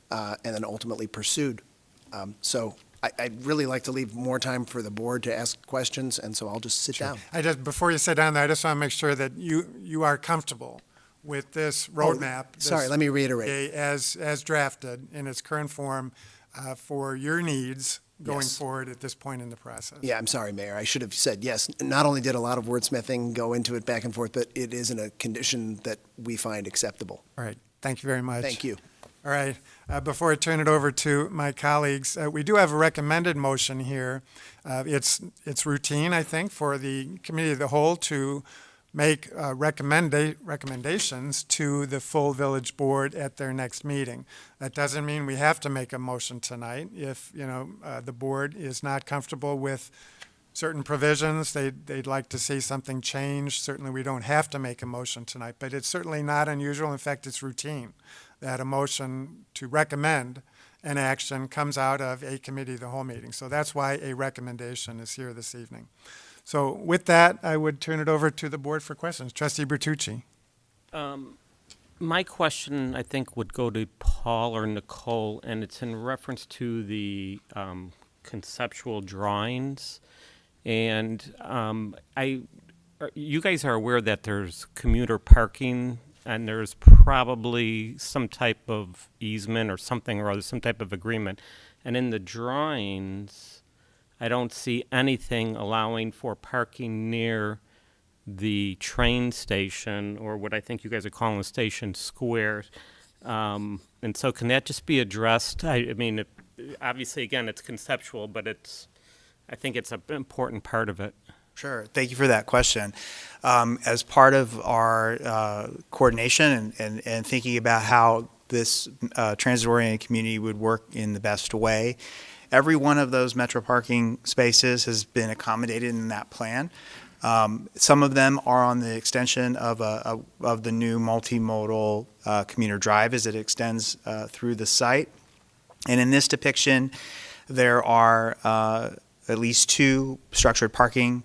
S9: and then ultimately pursued. So I'd really like to leave more time for the board to ask questions, and so I'll just sit down.
S1: Before you sit down there, I just want to make sure that you are comfortable with this roadmap.
S9: Sorry, let me reiterate.
S1: As drafted in its current form for your needs going
S9: Yes.
S1: forward at this point in the process.
S9: Yeah, I'm sorry, Mayor. I should have said yes. Not only did a lot of wordsmithing go into it back and forth, but it is in a condition that we find acceptable.
S1: All right. Thank you very much.
S9: Thank you.
S1: All right. Before I turn it over to my colleagues, we do have a recommended motion here. It's routine, I think, for the Committee of the Whole to make recommendations to the full village board at their next meeting. That doesn't mean we have to make a motion tonight. If the board is not comfortable with certain provisions, they'd like to see something changed. Certainly, we don't have to make a motion tonight, but it's certainly not unusual. In fact, it's routine that a motion to recommend an action comes out of a Committee of the Whole meeting. So that's why a recommendation is here this evening. So with that, I would turn it over to the board for questions. Trustee Bertucci.
S10: My question, I think, would go to Paul or Nicolle, and it's in reference to the conceptual drawings. And you guys are aware that there's commuter parking, and there's probably some type of easement or something or other, some type of agreement. And in the drawings, I don't see anything allowing for parking near the train station, or what I think you guys are calling the station square. And so can that just be addressed? I mean, obviously, again, it's conceptual, but I think it's an important part of it.
S6: Sure. Thank you for that question. As part of our coordination and thinking about how this transit-oriented community would work in the best way, every one of those metro parking spaces has been accommodated in that plan. Some of them are on the extension of the new multimodal commuter drive as it extends through the site. And in this depiction, there are at least two structured parking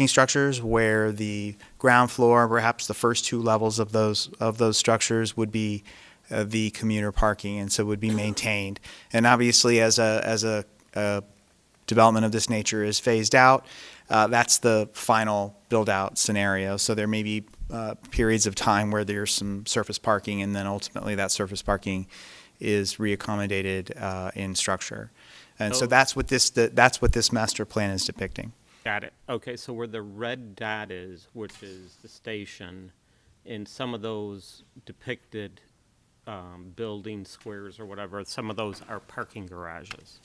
S6: structures where the ground floor, perhaps the first two levels of those structures, would be the commuter parking, and so would be maintained. And obviously, as a development of this nature is phased out, that's the final build-out scenario. So there may be periods of time where there's some surface parking, and then ultimately that surface parking is reaccommodated in structure. And so that's what this master plan is depicting.
S10: Got it. Okay, so where the red dot is, which is the station, in some of those depicted building squares or whatever, some of those are parking garages.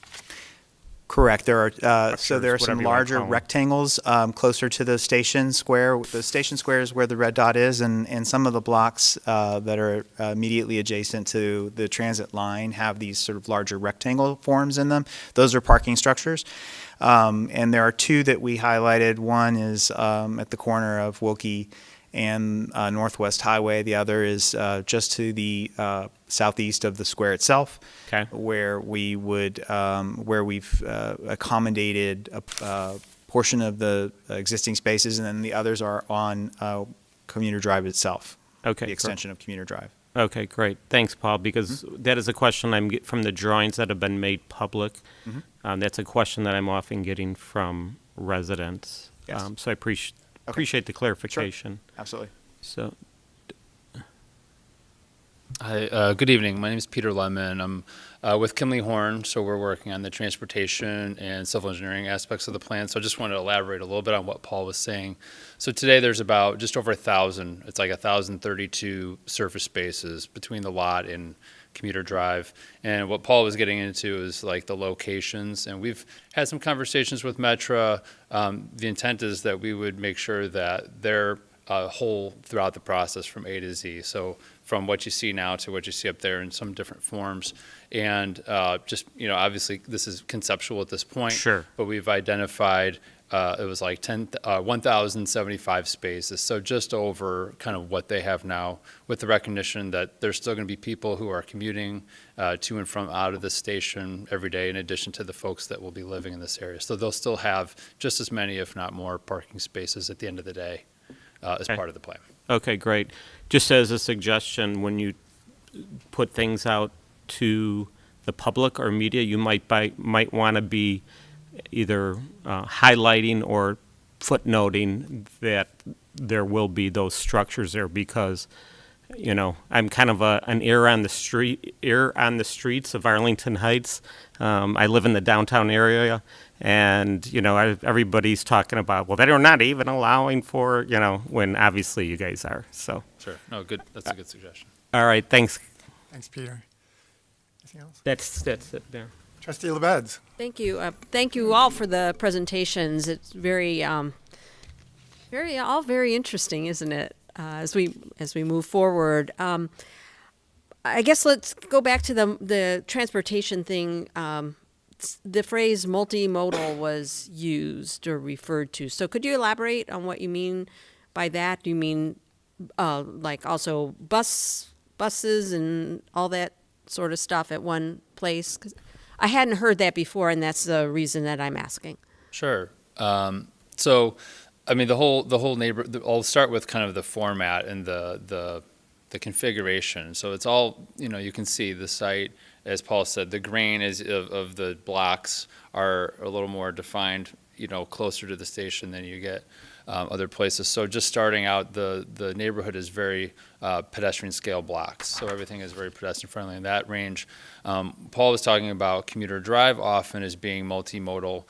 S6: Correct. There are
S10: Structures,
S6: there are some
S10: whatever you wanna
S6: larger
S10: call 'em.
S6: rectangles closer to the station square. The station square is where the red dot is, and some of the blocks that are immediately adjacent to the transit line have these sort of larger rectangle forms in them. Those are parking structures. And there are two that we highlighted. One is at the corner of Wilkie and Northwest Highway. The other is just to the southeast of the square itself,
S10: Okay.
S6: where we would where we've accommodated a portion of the existing spaces, and then the others are on Commuter Drive itself.
S10: Okay,
S6: The
S10: great.
S6: extension of Commuter Drive.
S10: Okay, great. Thanks, Paul, because that is a question I'm get from the drawings that have been made public. That's a question that I'm often getting from residents.
S6: Yes.
S10: So I appreciate the clarification.
S6: Absolutely.
S10: So,
S11: Hi, good evening. My name is Peter Lemon. I'm with Kimley Horn, so we're working on the transportation and civil engineering aspects of the plan. So I just wanted to elaborate a little bit on what Paul was saying. So today there's about just over 1,000. It's like 1,032 surface spaces between the lot and Commuter Drive. And what Paul was getting into is like the locations. And we've had some conversations with Metra. The intent is that we would make sure that they're whole throughout the process from A to Z. So from what you see now to what you see up there in some different forms. And just, obviously this is conceptual at this point.
S10: Sure.
S11: But we've identified, it was like 1,075 spaces. So just over kind of what they have now, with the recognition that there's still going to be people who are commuting to and from out of the station every day, in addition to the folks that will be living in this area. So they'll still have just as many, if not more, parking spaces at the end of the day as part of the plan.
S10: okay, great. Just as a suggestion, when you put things out to the public or media, you might want to be either highlighting or footnoting that there will be those structures there, because I'm kind of an ear on the streets of Arlington Heights. I live in the downtown area, and everybody's talking about, well, they're not even allowing for when obviously you guys are. So
S11: Sure. No, good. That's a good suggestion.
S10: all right, thanks.
S1: Thanks, Peter. Anything else?
S10: That's it there.
S1: Trustee LaBedz.
S12: Thank you. Thank you all for the presentations. It's very interesting, isn't it? As we move forward, I guess let's go back to the transportation thing. The phrase multimodal was used or referred to. So could you elaborate on what you mean by that? Do you mean like also buses and all that sort of stuff at one place? 'Cause I hadn't heard that before, and that's the reason that I'm asking.
S11: Sure. So, I mean, the whole neighborhood. I'll start with kind of the format and the configuration. So it's all, you can see the site, as Paul said, the grain of the blocks are a little more defined, closer to the station than you get other places. So just starting out, the neighborhood is very pedestrian scale blocks. So everything is very pedestrian friendly in that range. Paul was talking about Commuter Drive often as being multimodal.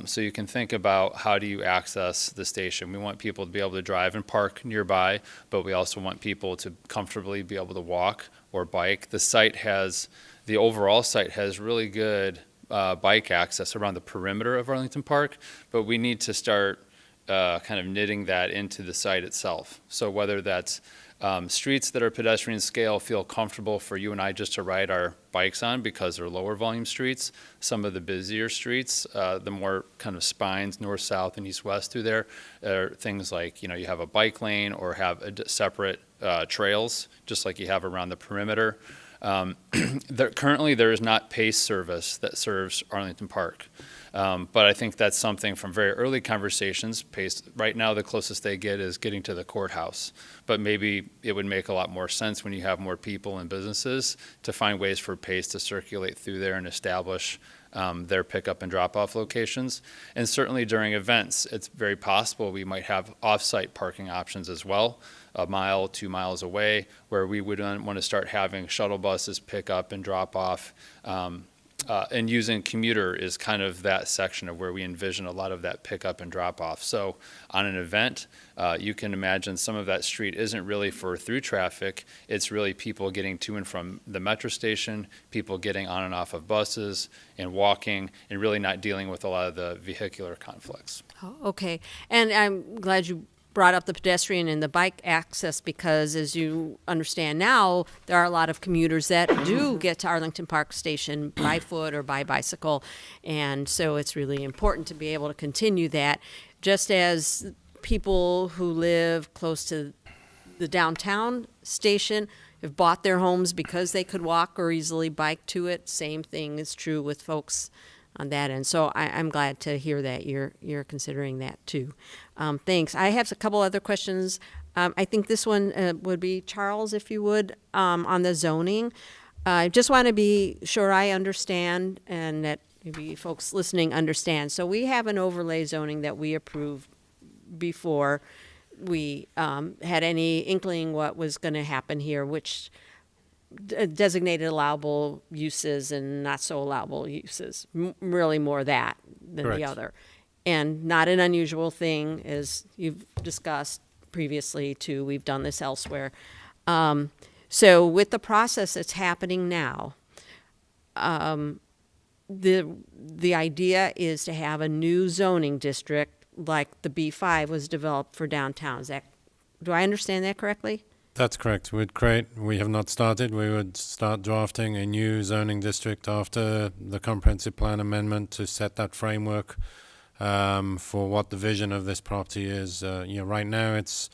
S11: So you can think about, how do you access the station? We want people to be able to drive and park nearby, but we also want people to comfortably be able to walk or bike. The overall site has really good bike access around the perimeter of Arlington Park, but we need to start kind of knitting that into the site itself. So whether that's streets that are pedestrian scale feel comfortable for you and I just to ride our bikes on because they're lower volume streets. Some of the busier streets, the more kind of spines, north, south, and east, west through there, are things like, you have a bike lane or have separate trails, just like you have around the perimeter. Currently, there is not PACE service that serves Arlington Park. But I think that's something from very early conversations. PACE, right now, the closest they get is getting to the courthouse. But maybe it would make a lot more sense when you have more people and businesses to find ways for PACE to circulate through there and establish their pickup and drop-off locations. And certainly during events, it's very possible we might have off-site parking options as well, 1 mile, 2 miles away, where we would want to start having shuttle buses pick up and drop off and using commuter is kind of that section of where we envision a lot of that pickup and drop off. So on an event, you can imagine some of that street isn't really for through traffic. It's really people getting to and from the metro station, people getting on and off of buses and walking, and really not dealing with a lot of the vehicular conflicts.
S12: Oh, okay. And I'm glad you brought up the pedestrian and the bike access, because as you understand now, there are a lot of commuters that do get to Arlington Park Station by foot or by bicycle. And so it's really important to be able to continue that, just as people who live close to the downtown station have bought their homes because they could walk or easily bike to it. Same thing is true with folks on that end. So I'm glad to hear that you're considering that too. Thanks. I have a couple other questions. I think this one would be Charles, if you would, on the zoning. I just want to be sure I understand, and that maybe folks listening understand. So we have an overlay zoning that we approved before we had any inkling what was going to happen here, which designated allowable uses and not so allowable uses, really more that than
S8: Correct.
S12: the other. And not an unusual thing, as you've discussed previously too. We've done this elsewhere. So with the process that's happening now, the idea is to have a new zoning district like the B5 was developed for downtown. Do I understand that correctly?
S8: That's correct. We have not started. We would start drafting a new zoning district after the comprehensive plan amendment to set that framework for what the vision of this property is. Right now it's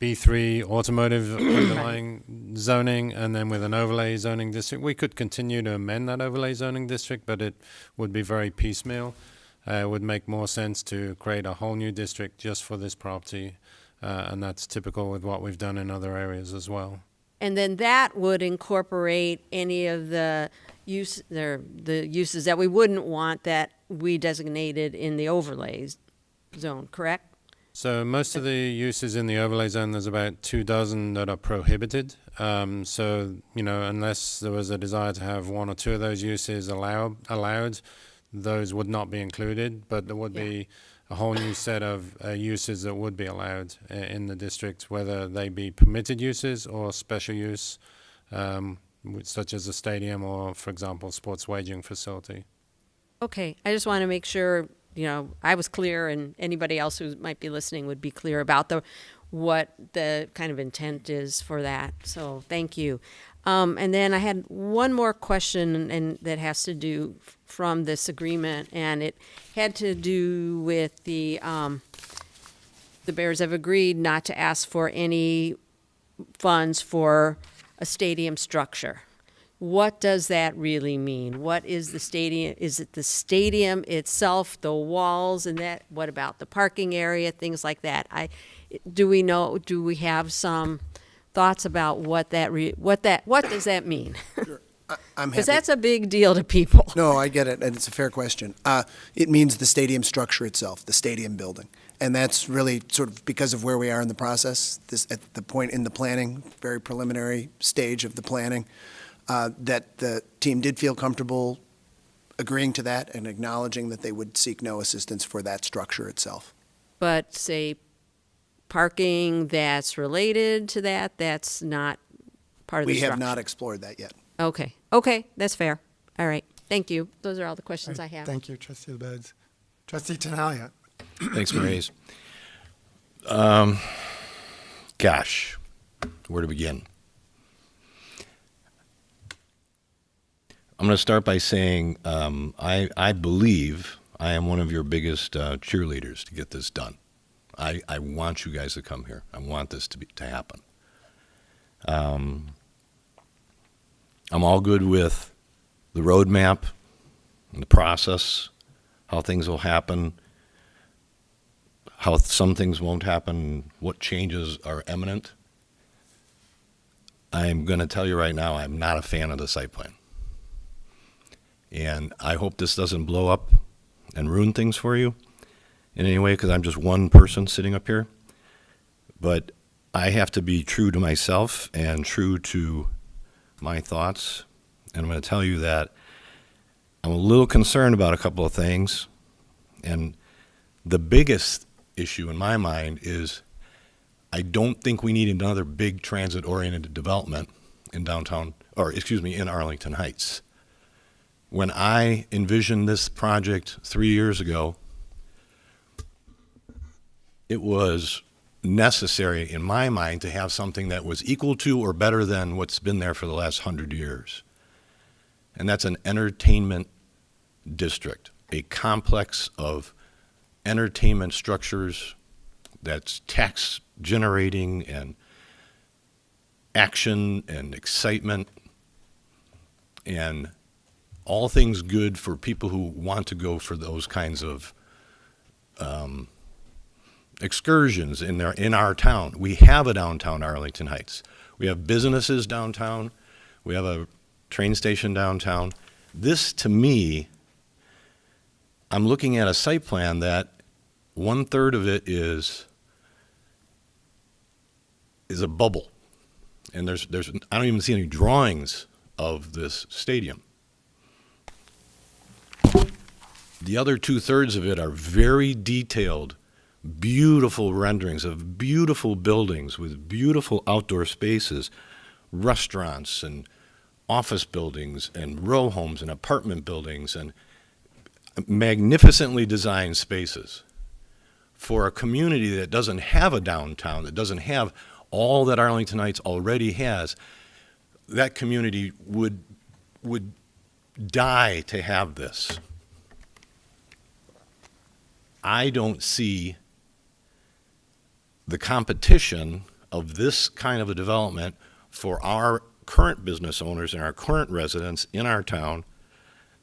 S8: B3 automotive underlying zoning, and then with an overlay zoning district. We could continue to amend that overlay zoning district, but it would be very piecemeal. It would make more sense to create a whole new district just for this property. And that's typical with what we've done in other areas as well.
S12: And then that would incorporate any of the uses that we wouldn't want that we designated in the overlay zone, correct?
S8: So most of the uses in the overlay zone, there's about 24 that are prohibited. Unless there was a desire to have one or two of those uses allowed, those would not be included, but there would be a whole new set of uses that would be allowed in the district, whether they be permitted uses or special use, such as a stadium or, for example, sports wagering facility.
S12: Okay, I just want to make sure, I was clear, and anybody else who might be listening would be clear about what the kind of intent is for that. So thank you. And then I had one more question, and that has to do from this agreement, and it had to do with the Bears have agreed not to ask for any funds for a stadium structure. What does that really mean? What is the stadium? Is it the stadium itself, the walls, and that? What about the parking area, things like that? Do we have some thoughts about what does that mean?
S9: Sure. I'm happy.
S12: Because that's a big deal to people.
S9: No, I get it, and it's a fair question. It means the stadium structure itself, the stadium building. And that's really sort of because of where we are in the process, at the point in the planning, very preliminary stage of the planning, that the team did feel comfortable agreeing to that and acknowledging that they would seek no assistance for that structure itself.
S12: But say parking that's related to that's not part of the
S9: We
S12: structure.
S9: have not explored that yet.
S12: Okay, that's fair. All right, thank you. Those are all the questions I have.
S1: Thank you, Trustee LaBedz. Trustee Tinaglia.
S2: Thanks, Maurice. Gosh, where to begin? I'm going to start by saying I believe I am one of your biggest cheerleaders to get this done. I want you guys to come here. I want this to happen. I'm all good with the roadmap and the process, how things will happen, how some things won't happen, what changes are imminent. I'm going to tell you right now, I'm not a fan of the site plan. And I hope this doesn't blow up and ruin things for you in any way, because I'm just one person sitting up here. But I have to be true to myself and true to my thoughts. And I'm going to tell you that I'm a little concerned about a couple of things, and the biggest issue in my mind is I don't think we need another big transit-oriented development in downtown, or excuse me, in Arlington Heights. When I envisioned this project 3 years ago, it was necessary in my mind to have something that was equal to or better than what's been there for the last 100 years. And that's an entertainment district, a complex of entertainment structures that's tax generating and action and excitement and all things good for people who want to go for those kinds of excursions in our town. We have a downtown Arlington Heights. We have businesses downtown. We have a train station downtown. This, to me, I'm looking at a site plan that 1/3 of it is a bubble. And there's I don't even see any drawings of this stadium. The other 2/3 of it are very detailed, beautiful renderings of beautiful buildings with beautiful outdoor spaces, restaurants and office buildings and row homes and apartment buildings and magnificently designed spaces for a community that doesn't have a downtown, that doesn't have all that Arlington Heights already has. That community would die to have this. I don't see the competition of this kind of a development for our current business owners and our current residents in our town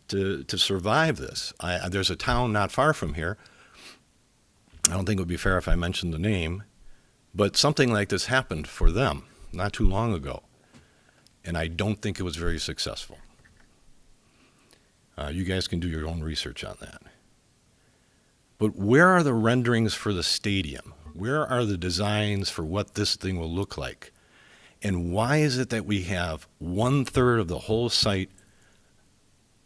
S2: to survive this. There's a town not far from here. I don't think it would be fair if I mentioned the name, but something like this happened for them not too long ago, and I don't think it was very successful. You guys can do your own research on that. But where are the renderings for the stadium? Where are the designs for what this thing will look like? And why is it that we have 1/3 of the whole site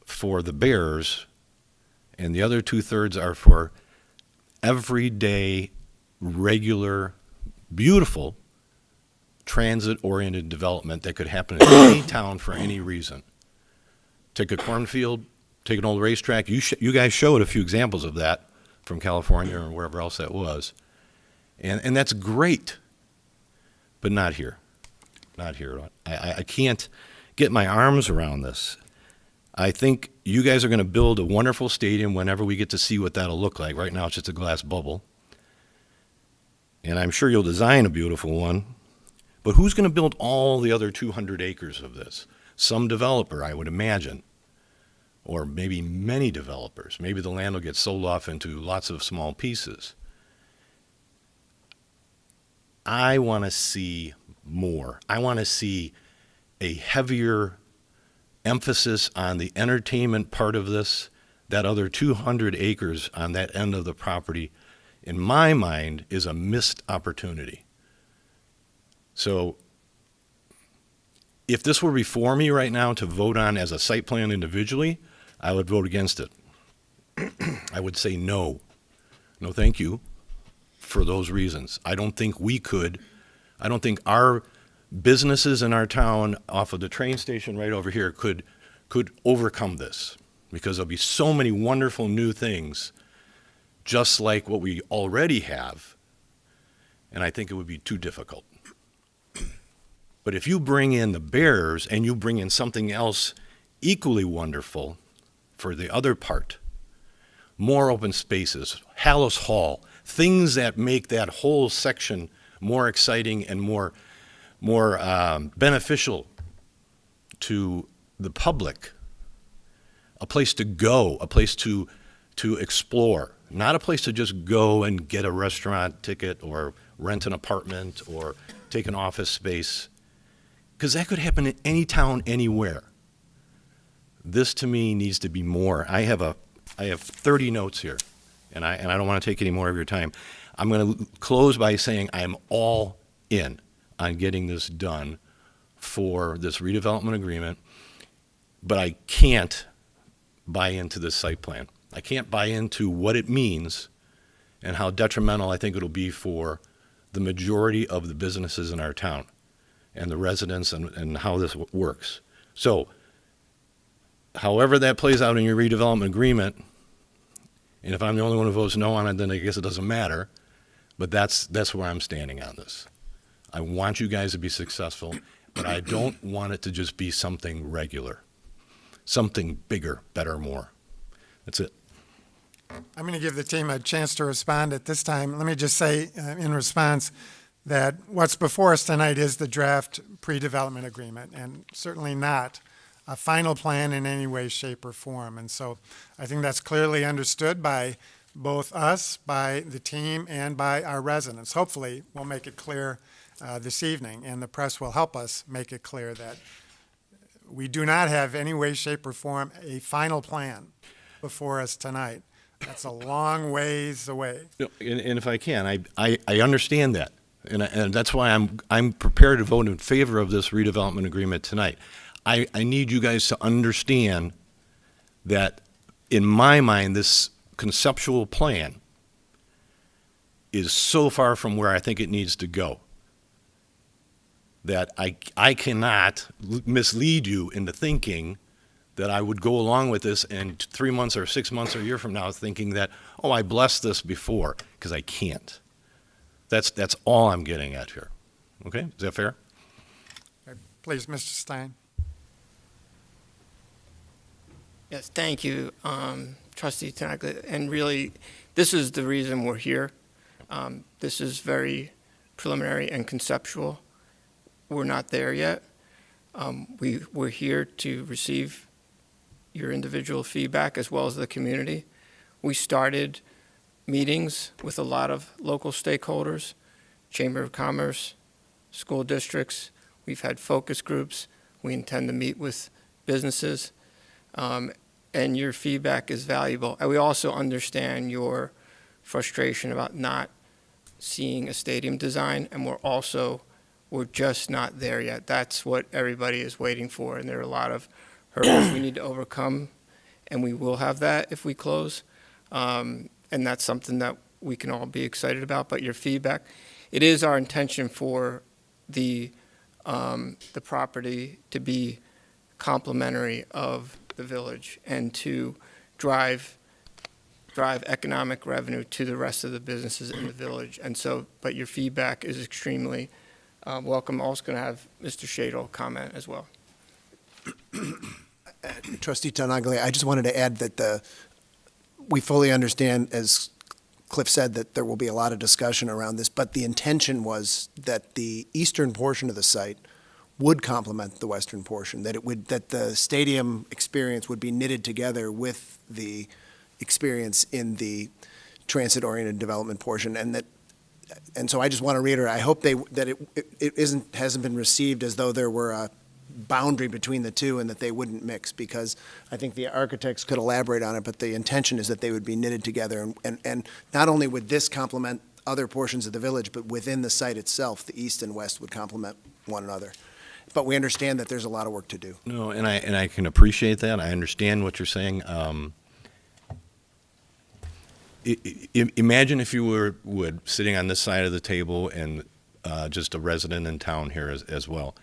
S2: for the Bears and the other 2/3 are for everyday, regular, beautiful, transit-oriented development that could happen in any town for any reason? Take a cornfield, take an old racetrack. You guys showed a few examples of that from California or wherever else that was. And that's great, but not here. Not here. I can't get my arms around this. I think you guys are going to build a wonderful stadium whenever we get to see what that'll look like. Right now it's just a glass bubble. And I'm sure you'll design a beautiful one. But who's going to build all the other 200 acres of this? Some developer, I would imagine. Or maybe many developers. Maybe the land will get sold off into lots of small pieces. I want to see more. I want to see a heavier emphasis on the entertainment part of this. That other 200 acres on that end of the property, in my mind, is a missed opportunity. So if this were before me right now to vote on as a site plan individually, I would vote against it. I would say no. No, thank you, for those reasons. I don't think our businesses in our town off of the train station right over here could overcome this, because there'll be so many wonderful new things just like what we already have, and I think it would be too difficult. But if you bring in the Bears and you bring in something else equally wonderful for the other part, more open spaces, Hallis Hall, things that make that whole section more exciting and more beneficial to the public, a place to go, a place to explore, not a place to just go and get a restaurant ticket or rent an apartment or take an office space, because that could happen in any town, anywhere. This, to me, needs to be more. I have 30 notes here, and I don't want to take any more of your time. I'm going to close by saying I'm all in on getting this done for this redevelopment agreement, but I can't
S13: buy into this site plan. I can't buy into what it means and how detrimental I think it'll be for the majority of the businesses in our town and the residents and how this works. So, however that plays out in your redevelopment agreement, and if I'm the only one who votes no on it, then I guess it doesn't matter, but that's where I'm standing on this. I want you guys to be successful, but I don't want it to just be something regular, something bigger, better, more. That's it.
S1: I'm going to give the team a chance to respond at this time. Let me just say in response that what's before us tonight is the draft pre-development agreement, and certainly not a final plan in any way, shape, or form. And so I think that's clearly understood by both us, by the team, and by our residents. Hopefully, we'll make it clear this evening, and the press will help us make it clear that we do not have any way, shape, or form a final plan before us tonight. That's a long ways away.
S13: And if I can, I understand that, and that's why I'm prepared to vote in favor of this redevelopment agreement tonight. I need you guys to understand that, in my mind, this conceptual plan is so far from where I think it needs to go that I cannot mislead you into thinking that I would go along with this and 3 months or 6 months or a year from now thinking that, oh, I blessed this before, because I can't. That's all I'm getting at here. Okay, is that fair?
S1: Please, Mr. Stein.
S5: Yes, thank you, Trustee Tinaglia. And really, this is the reason we're here. This is very preliminary and conceptual. We're not there yet. We're here to receive your individual feedback as well as the community. We started meetings with a lot of local stakeholders, Chamber of Commerce, school districts. We've had focus groups. We intend to meet with businesses. And your feedback is valuable. And we also understand your frustration about not seeing a stadium design, and we're just not there yet. That's what everybody is waiting for, and there are a lot of hurdles we need to overcome, and we will have that if we close. And that's something that we can all be excited about. But your feedback, it is our intention for the property to be complementary of the village and to drive economic revenue to the rest of the businesses in the village. And so, but your feedback is extremely welcome. I'm also going to have Mr. Shadle comment as well.
S9: Trustee Tinaglia, I just wanted to add that we fully understand, as Cliff said, that there will be a lot of discussion around this, but the intention was that the eastern portion of the site would complement the western portion, that the stadium experience would be knitted together with the experience in the transit-oriented development portion, and so I just want to reiterate, I hope that it hasn't been received as though there were a boundary between the two and that they wouldn't mix, because I think the architects could elaborate on it, but the intention is that they would be knitted together, and not only would this complement other portions of the village, but within the site itself, the east and west would complement one another. But we understand that there's a lot of work to do.
S13: No, and I can appreciate that. I understand what you're saying. Imagine if you would sitting on this side of the table and just a resident in town here as well.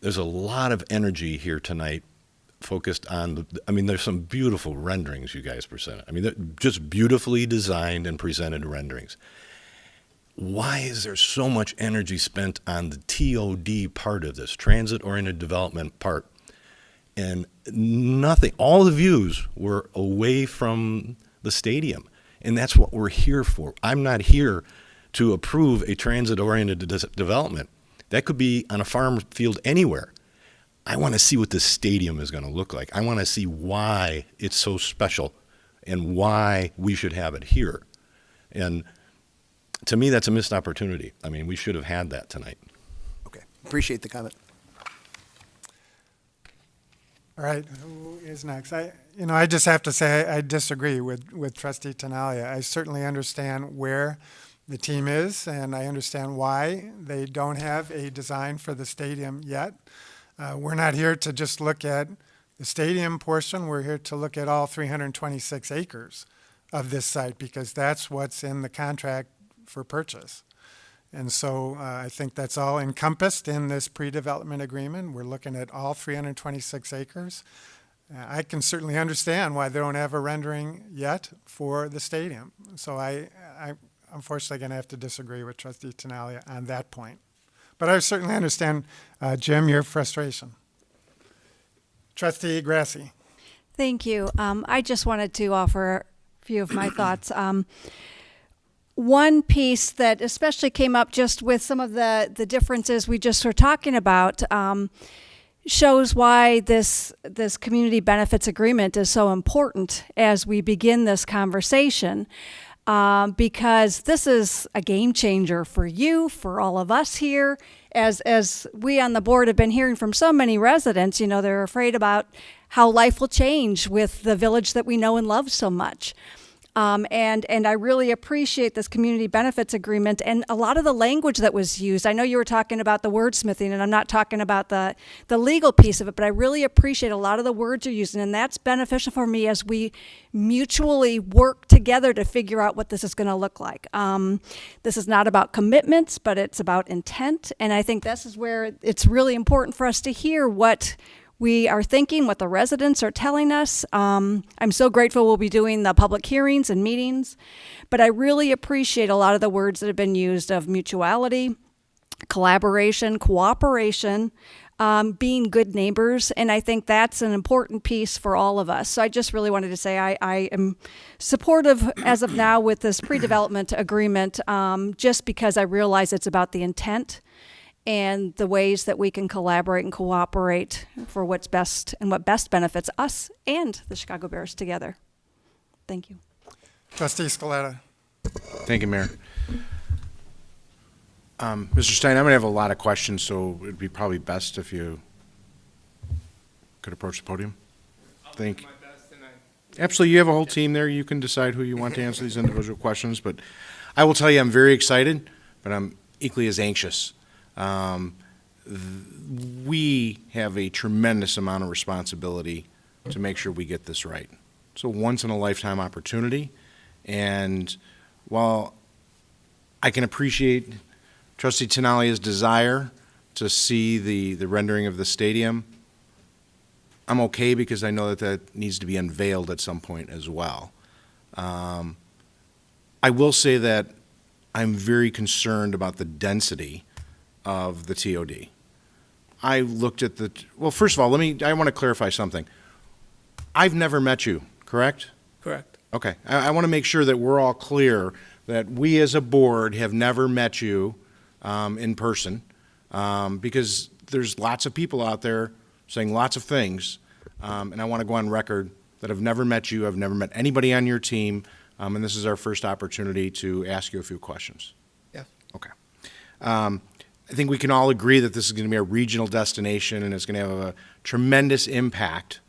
S13: There's a lot of energy here tonight focused on there's some beautiful renderings you guys presented. They're just beautifully designed and presented renderings. Why is there so much energy spent on the TOD part of this, transit-oriented development part? And nothing, all the views were away from the stadium. And that's what we're here for. I'm not here to approve a transit-oriented development. That could be on a farm field anywhere. I want to see what this stadium is going to look like. I want to see why it's so special and why we should have it here. And to me, that's a missed opportunity. We should have had that tonight.
S9: Okay, appreciate the comment.
S1: All right, who is next? I just have to say I disagree with Trustee Tinaglia. I certainly understand where the team is, and I understand why they don't have a design for the stadium yet. We're not here to just look at The stadium portion, we're here to look at all 326 acres of this site because that's what's in the contract for purchase. And so I think that's all encompassed in this pre-development agreement. We're looking at all 326 acres. I can certainly understand why they don't have a rendering yet for the stadium. So I'm unfortunately going to have to disagree with Trustee Tinaglia on that point. But I certainly understand, Jim, your frustration. Trustee Grasse.
S14: Thank you. I just wanted to offer a few of my thoughts. One piece that especially came up just with some of the differences we just were talking about shows why this community benefits agreement is so important as we begin this conversation. Because this is a game changer for you, for all of us here. As we on the board have been hearing from so many residents, they're afraid about how life will change with the village that we know and love so much. And I really appreciate this community benefits agreement and a lot of the language that was used. I know you were talking about the wordsmithing, and I'm not talking about the legal piece of it, but I really appreciate a lot of the words you're using, and that's beneficial for me as we mutually work together to figure out what this is going to look like. This is not about commitments, but it's about intent, and I think this is where it's really important for us to hear what we are thinking, what the residents are telling us. I'm so grateful we'll be doing the public hearings and meetings, but I really appreciate a lot of the words that have been used of mutuality, collaboration, cooperation, being good neighbors, and I think that's an important piece for all of us. So I just really wanted to say I am supportive as of now with this pre-development agreement, just because I realize it's about the intent and the ways that we can collaborate and cooperate for what's best and what best benefits us and the Chicago Bears together. Thank you.
S1: Trustee Scaletta.
S2: Thank you, Mayor. Mr. Stein, I'm going to have a lot of questions, so it would be probably best if you could approach the podium. Thank you. Absolutely. You have a whole team there. You can decide who you want to answer these individual questions, but I will tell you I'm very excited, but I'm equally as anxious. We have a tremendous amount of responsibility to make sure we get this right. It's a once-in-a-lifetime opportunity, and while I can appreciate Trustee Tinaglia's desire to see the rendering of the stadium, I'm okay because I know that needs to be unveiled at some point as well. I will say that I'm very concerned about the density of the TOD. I looked at well, first of all, I want to clarify something. I've never met you, correct?
S5: Correct.
S2: Okay. I want to make sure that we're all clear that we as a board have never met you in person, because there's lots of people out there saying lots of things, and I want to go on record that I've never met you, I've never met anybody on your team, and this is our first opportunity to ask you a few questions.
S5: Yeah.
S2: Okay. I think we can all agree that this is going to be a regional destination and it's going to have a tremendous impact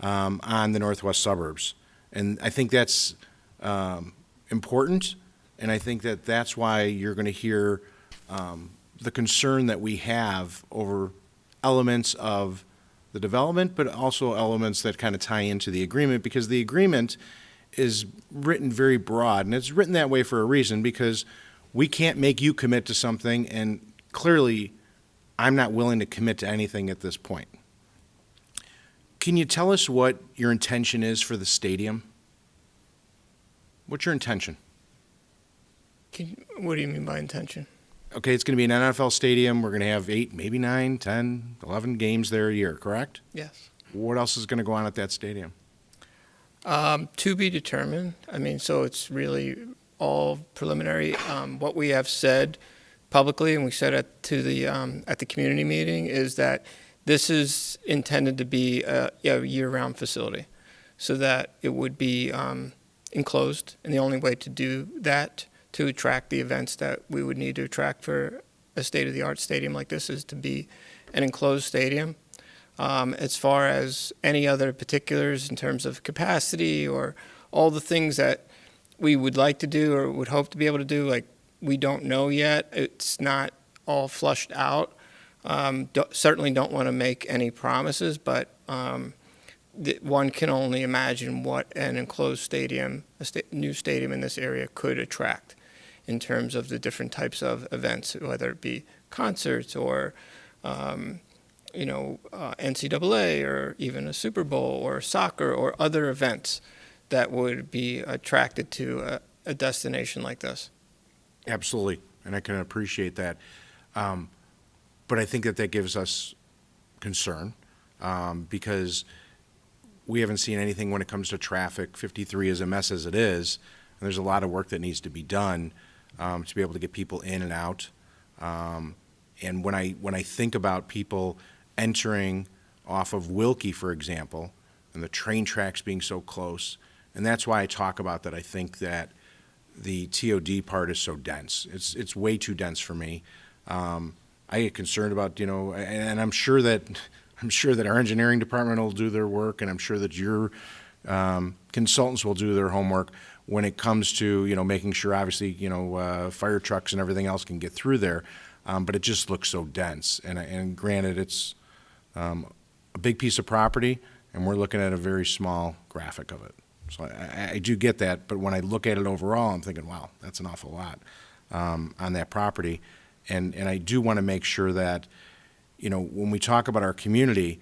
S2: on the northwest suburbs. And I think that's important, and I think that that's why you're going to hear the concern that we have over elements of the development, but also elements that kind of tie into the agreement, because the agreement is written very broad, and it's written that way for a reason, because we can't make you commit to something, and clearly I'm not willing to commit to anything at this point. Can you tell us what your intention is for the stadium? What's your intention?
S5: What do you mean by intention?
S2: Okay, it's going to be an NFL stadium. We're going to have 8, maybe 9, 10, 11 games there a year, correct?
S5: Yes.
S2: What else is going to go on at that stadium?
S5: To be determined. I mean, so it's really all preliminary. What we have said publicly, and we said at the community meeting, is that this is intended to be a year-round facility, so that it would be enclosed, and the only way to do that, to attract the events that we would need to attract for a state-of-the-art stadium like this, is to be an enclosed stadium. As far as any other particulars in terms of capacity or all the things that we would like to do or would hope to be able to do, like, we don't know yet. It's not all flushed out. Certainly don't want to make any promises, but one can only imagine what an enclosed stadium, new stadium in this area could attract in terms of the different types of events, whether it be concerts or, NCAA or even a Super Bowl or soccer or other events that would be attracted to a destination like this.
S2: Absolutely, and I can appreciate that. But I think that gives us concern because we haven't seen anything when it comes to traffic. 53 is a mess as it is, and there's a lot of work that needs to be done to be able to get people in and out. And when I think about people entering off of Wilkie, for example, and the train tracks being so close, and that's why I talk about that. I think that the TOD part is so dense. It's way too dense for me. I get concerned about, and I'm sure that our engineering department will do their work, and I'm sure that your consultants will do their homework when it comes to, making sure, obviously, fire trucks and everything else can get through there. But it just looks so dense. And granted, it's a big piece of property, and we're looking at a very small graphic of it. So I do get that, but when I look at it overall, I'm thinking, wow, that's an awful lot on that property. And I do want to make sure that, when we talk about our community,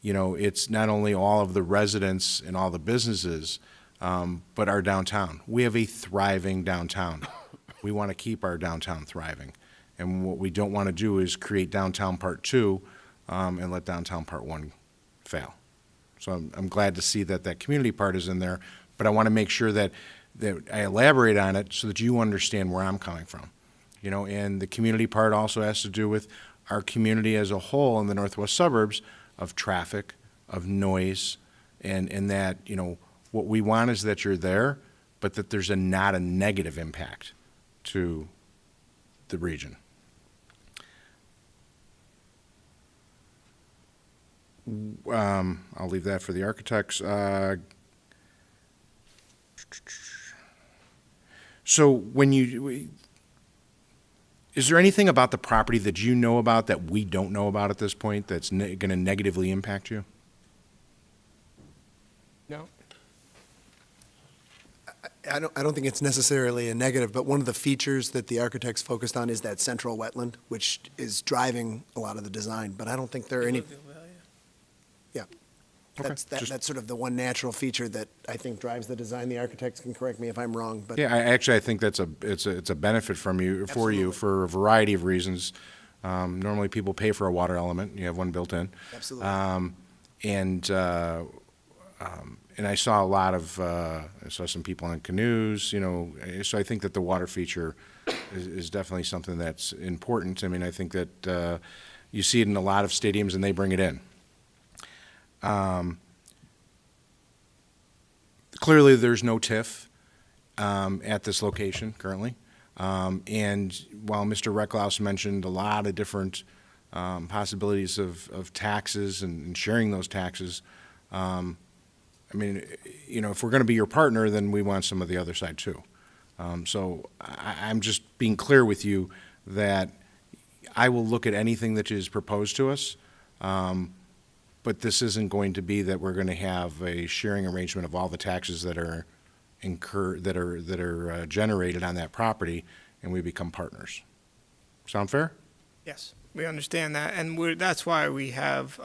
S2: it's not only all of the residents and all the businesses, but our downtown. We have a thriving downtown. We want to keep our downtown thriving. And what we don't want to do is create downtown part 2 and let downtown part 1 fail. So I'm glad to see that community part is in there, but I want to make sure that I elaborate on it so that you understand where I'm coming from. And the community part also has to do with our community as a whole in the northwest suburbs of traffic, of noise, and that, what we want is that you're there, but that there's not a negative impact to the region. I'll leave that for the architects. So is there anything about the property that you know about that we don't know about at this point that's going to negatively impact you?
S5: No.
S9: I don't think it's necessarily a negative, but one of the features that the architects focused on is that central wetland, which is driving a lot of the design. But I don't think there are any. Yeah,
S2: Okay.
S9: That's sort of the one natural feature that I think drives the design. The architects can correct me if I'm wrong, but
S2: Yeah, I think it's a benefit for you
S9: Absolutely.
S2: for a variety of reasons. Normally, people pay for a water element. You have one built in.
S9: Absolutely.
S2: And I saw a lot of I saw some people in canoes. So I think that the water feature is definitely something that's important. I mean, I think that you see it in a lot of stadiums, and they bring it in. Clearly, there's no TIF at this location currently. And while Mr. Recklouse mentioned a lot of different possibilities of taxes and sharing those taxes, I mean, if we're going to be your partner, then we want some of the other side too. So I'm just being clear with you that I will look at anything that is proposed to us. But this isn't going to be that we're going to have a sharing arrangement of all the taxes that are generated on that property, and we become partners. Sound fair?
S5: Yes, we understand that, and that's why we have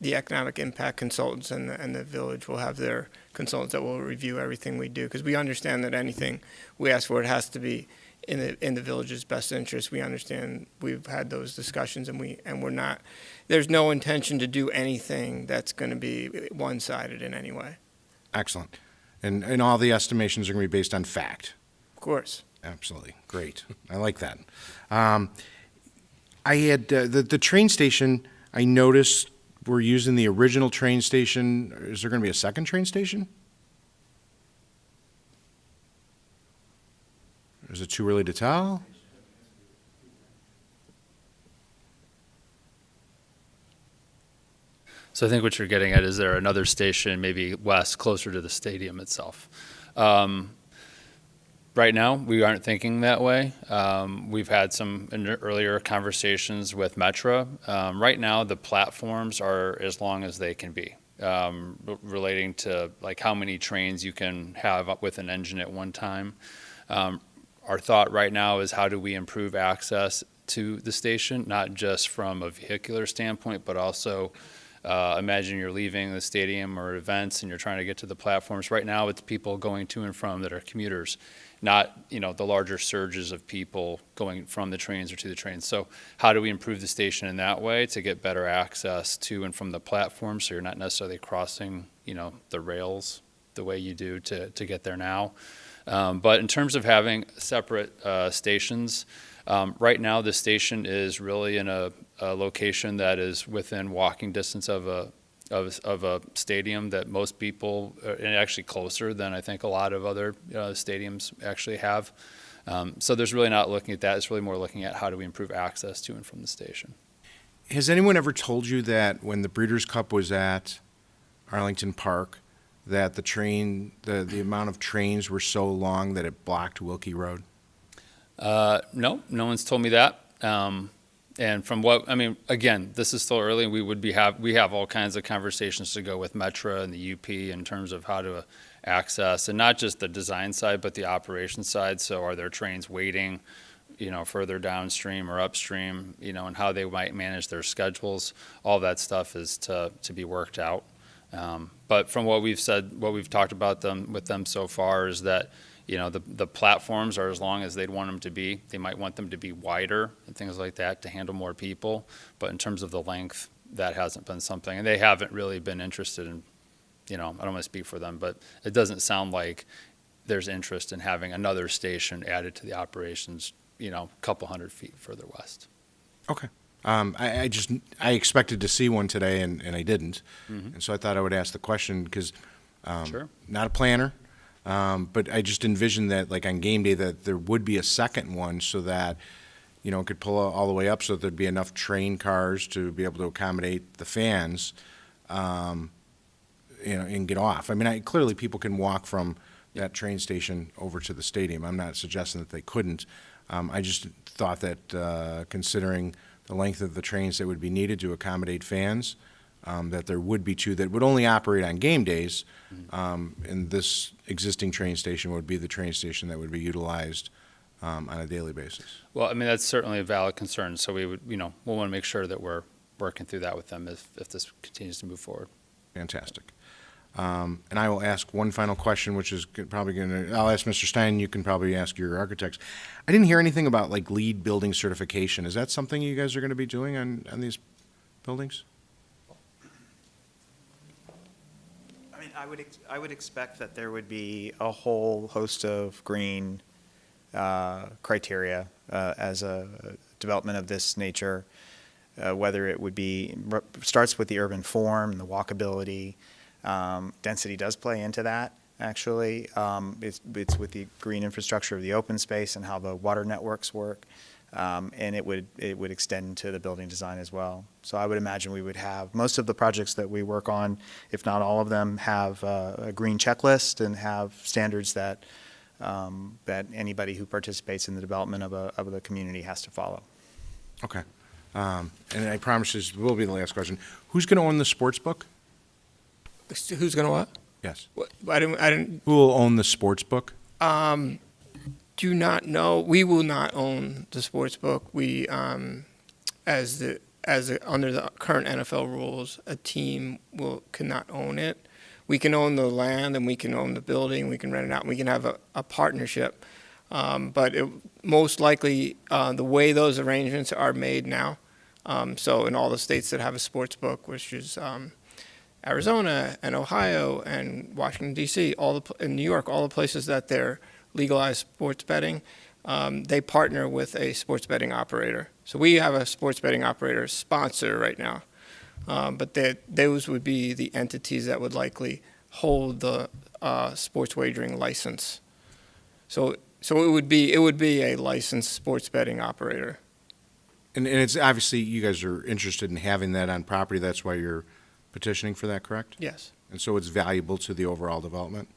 S5: the economic impact consultants, and the village will have their consultants that will review everything we do, because we understand that anything we ask for, it has to be in the village's best interest. We understand, we've had those discussions, and we're not, there's no intention to do anything that's going to be one-sided in any way.
S2: Excellent. And all the estimations are going to be based on fact.
S5: Of course.
S2: Absolutely. Great. I like that. I had the train station, I noticed we're using the original train station. Is there going to be a second train station? Is it too early to tell?
S11: So I think what you're getting at, is there another station maybe west, closer to the stadium itself? Right now, we aren't thinking that way. We've had some earlier conversations with Metro. Right now, the platforms are as long as they can be. relating to like how many trains you can have up with an engine at one time. Our thought right now is how do we improve access to the station, not just from a vehicular standpoint, but also imagine you're leaving the stadium or events and you're trying to get to the platforms. Right now, it's people going to and from that are commuters, not the larger surges of people going from the trains or to the trains. So how do we improve the station in that way to get better access to and from the platform, so you're not necessarily crossing the rails the way you do to get there now. But in terms of having separate stations, right now the station is really in a location that is within walking distance of a stadium that most people, and actually closer than I think a lot of other stadiums actually have. So there's really not looking at that. It's really more looking at how do we improve access to and from the station.
S2: Has anyone ever told you that when the Breeders' Cup was at Arlington Park, that the amount of trains were so long that it blocked Wilkie Road?
S11: No one's told me that. And from again, this is still early, and we have all kinds of conversations to go with Metra and the UP in terms of how to access, and not just the design side, but the operation side. So are there trains waiting, further downstream or upstream, and how they might manage their schedules? All that stuff is to be worked out. But from what we've talked about with them so far is that, the platforms are as long as they'd want them to be. They might want them to be wider and things like that to handle more people. But in terms of the length, that hasn't been something. And they haven't really been interested in, I don't want to speak for them, but it doesn't sound like there's interest in having another station added to the operations, a couple hundred feet further west.
S2: Okay. I expected to see one today, and I didn't.
S11: Mm-hmm.
S2: And so I thought I would ask the question because
S11: Sure.
S2: not a planner, but I just envisioned that, like on game day, that there would be a second one so that, it could pull all the way up so that there'd be enough train cars to be able to accommodate the fans, and get off. Clearly people can walk from that train station over to the stadium. I'm not suggesting that they couldn't. I just thought that considering the length of the trains that would be needed to accommodate fans, that there would be two that would only operate on game days, and this existing train station would be the train station that would be utilized on a daily basis.
S11: Well, that's certainly a valid concern. So we would, we'll want to make sure that we're working through that with them if this continues to move forward.
S2: Fantastic. And I will ask one final question, which is probably I'll ask Mr. Stein, you can probably ask your architects. I didn't hear anything about like LEED building certification. Is that something you guys are going to be doing on these buildings?
S6: I would expect that there would be a whole host of green criteria as a development of this nature, whether it would be, starts with the urban form, the walkability. Density does play into that, actually. It's with the green infrastructure of the open space and how the water networks work. And it would extend to the building design as well. So I would imagine we would have, most of the projects that we work on, if not all of them, have a green checklist and have standards that anybody who participates in the development of the community has to follow.
S2: Okay. And I promise this will be the last question. Who's going to own the sports book?
S5: Who's going to what?
S2: Yes.
S5: What? I didn't.
S2: Who will own the sports book?
S5: Do not know. We will not own the sports book. We, under the current NFL rules, a team cannot own it. We can own the land and we can own the building. We can rent it out. And we can have a partnership. But most likely, the way those arrangements are made now. So in all the states that have a sports book, which is Arizona and Ohio and Washington D.C., in New York, all the places that they're legalized sports betting, they partner with a sports betting operator. So we have a sports betting operator sponsor right now, but those would be the entities that would likely hold the sports wagering license. So it would be a licensed sports betting operator.
S2: And it's obviously you guys are interested in having that on property. That's why you're petitioning for that, correct?
S5: Yes.
S2: And so it's valuable to the overall development?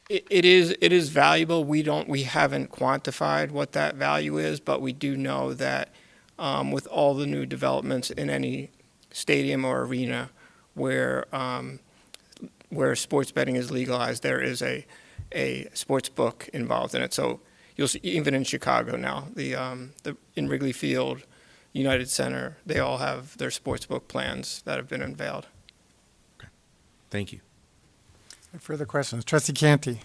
S5: It is valuable. We haven't quantified what that value is, but we do know that with all the new developments in any stadium or arena, where sports betting is legalized, there is a sports book involved in it. So you'll see, even in Chicago now, in Wrigley Field, United Center, they all have their sports book plans that have been unveiled.
S2: Thank you.
S1: Further questions? Trustee Canty.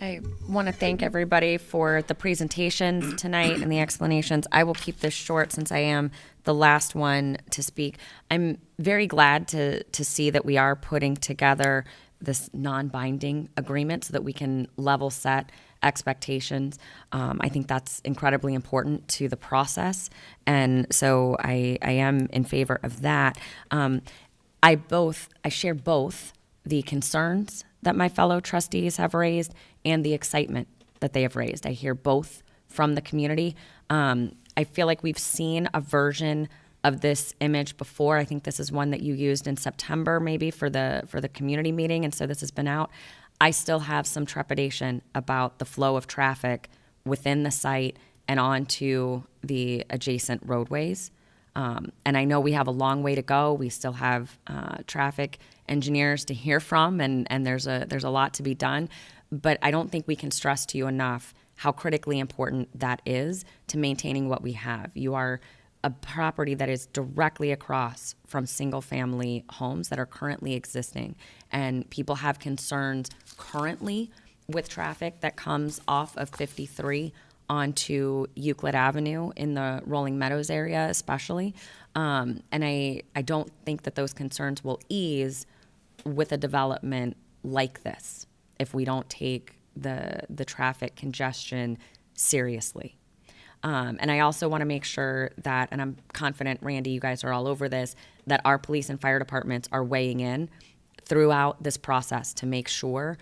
S15: I want to thank everybody for the presentations tonight and the explanations. I will keep this short since I am the last one to speak. I'm very glad to see that we are putting together this non-binding agreement so that we can level set expectations. I think that's incredibly important to the process, and so I am in favor of that. I share both the concerns that my fellow trustees have raised and the excitement that they have raised. I hear both from the community. I feel like we've seen a version of this image before. I think this is one that you used in September, maybe for the community meeting, and so this has been out. I still have some trepidation about the flow of traffic within the site and onto the adjacent roadways. And I know we have a long way to go. We still have traffic engineers to hear from, and there's a lot to be done. But I don't think we can stress to you enough how critically important that is to maintaining what we have. You are a property that is directly across from single-family homes that are currently existing, and people have concerns currently with traffic that comes off of 53 onto Euclid Avenue in the Rolling Meadows area especially. And I don't think that those concerns will ease with a development like this if we don't take the traffic congestion seriously. And I also want to make sure that, and I'm confident, Randy, you guys are all over this, that our police and fire departments are weighing in throughout this process to make sure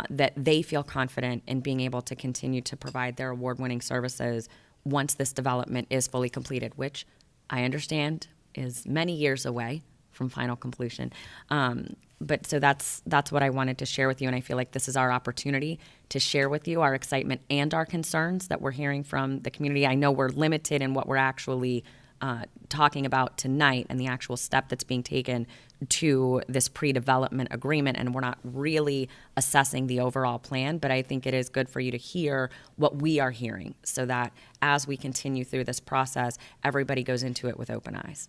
S15: that they feel confident in being able to continue to provide their award-winning services once this development is fully completed, which I understand is many years away from final completion. But so that's what I wanted to share with you, and I feel like this is our opportunity to share with you our excitement and our concerns that we're hearing from the community. I know we're limited in what we're actually talking about tonight and the actual step that's being taken to this pre-development agreement, and we're not really assessing the overall plan, but I think it is good for you to hear what we are hearing so that as we continue through this process, everybody goes into it with open eyes.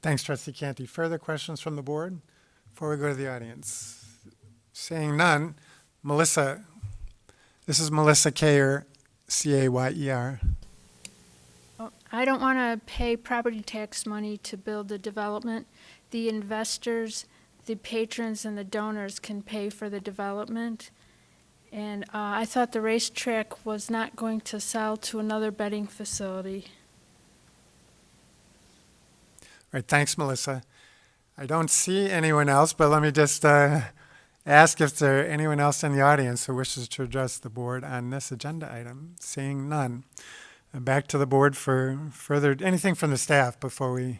S1: Thanks, Trustee Canty. Further questions from the board before we go to the audience? Seeing none, Melissa, this is Melissa Kayer, C-A-Y-E-R.
S16: I don't want to pay property tax money to build the development. The investors, the patrons, and the donors can pay for the development. And I thought the racetrack was not going to sell to another betting facility.
S1: All right, thanks, Melissa. I don't see anyone else, but let me just ask if there anyone else in the audience who wishes to address the board on this agenda item. Seeing none. Back to the board for further, anything from the staff before we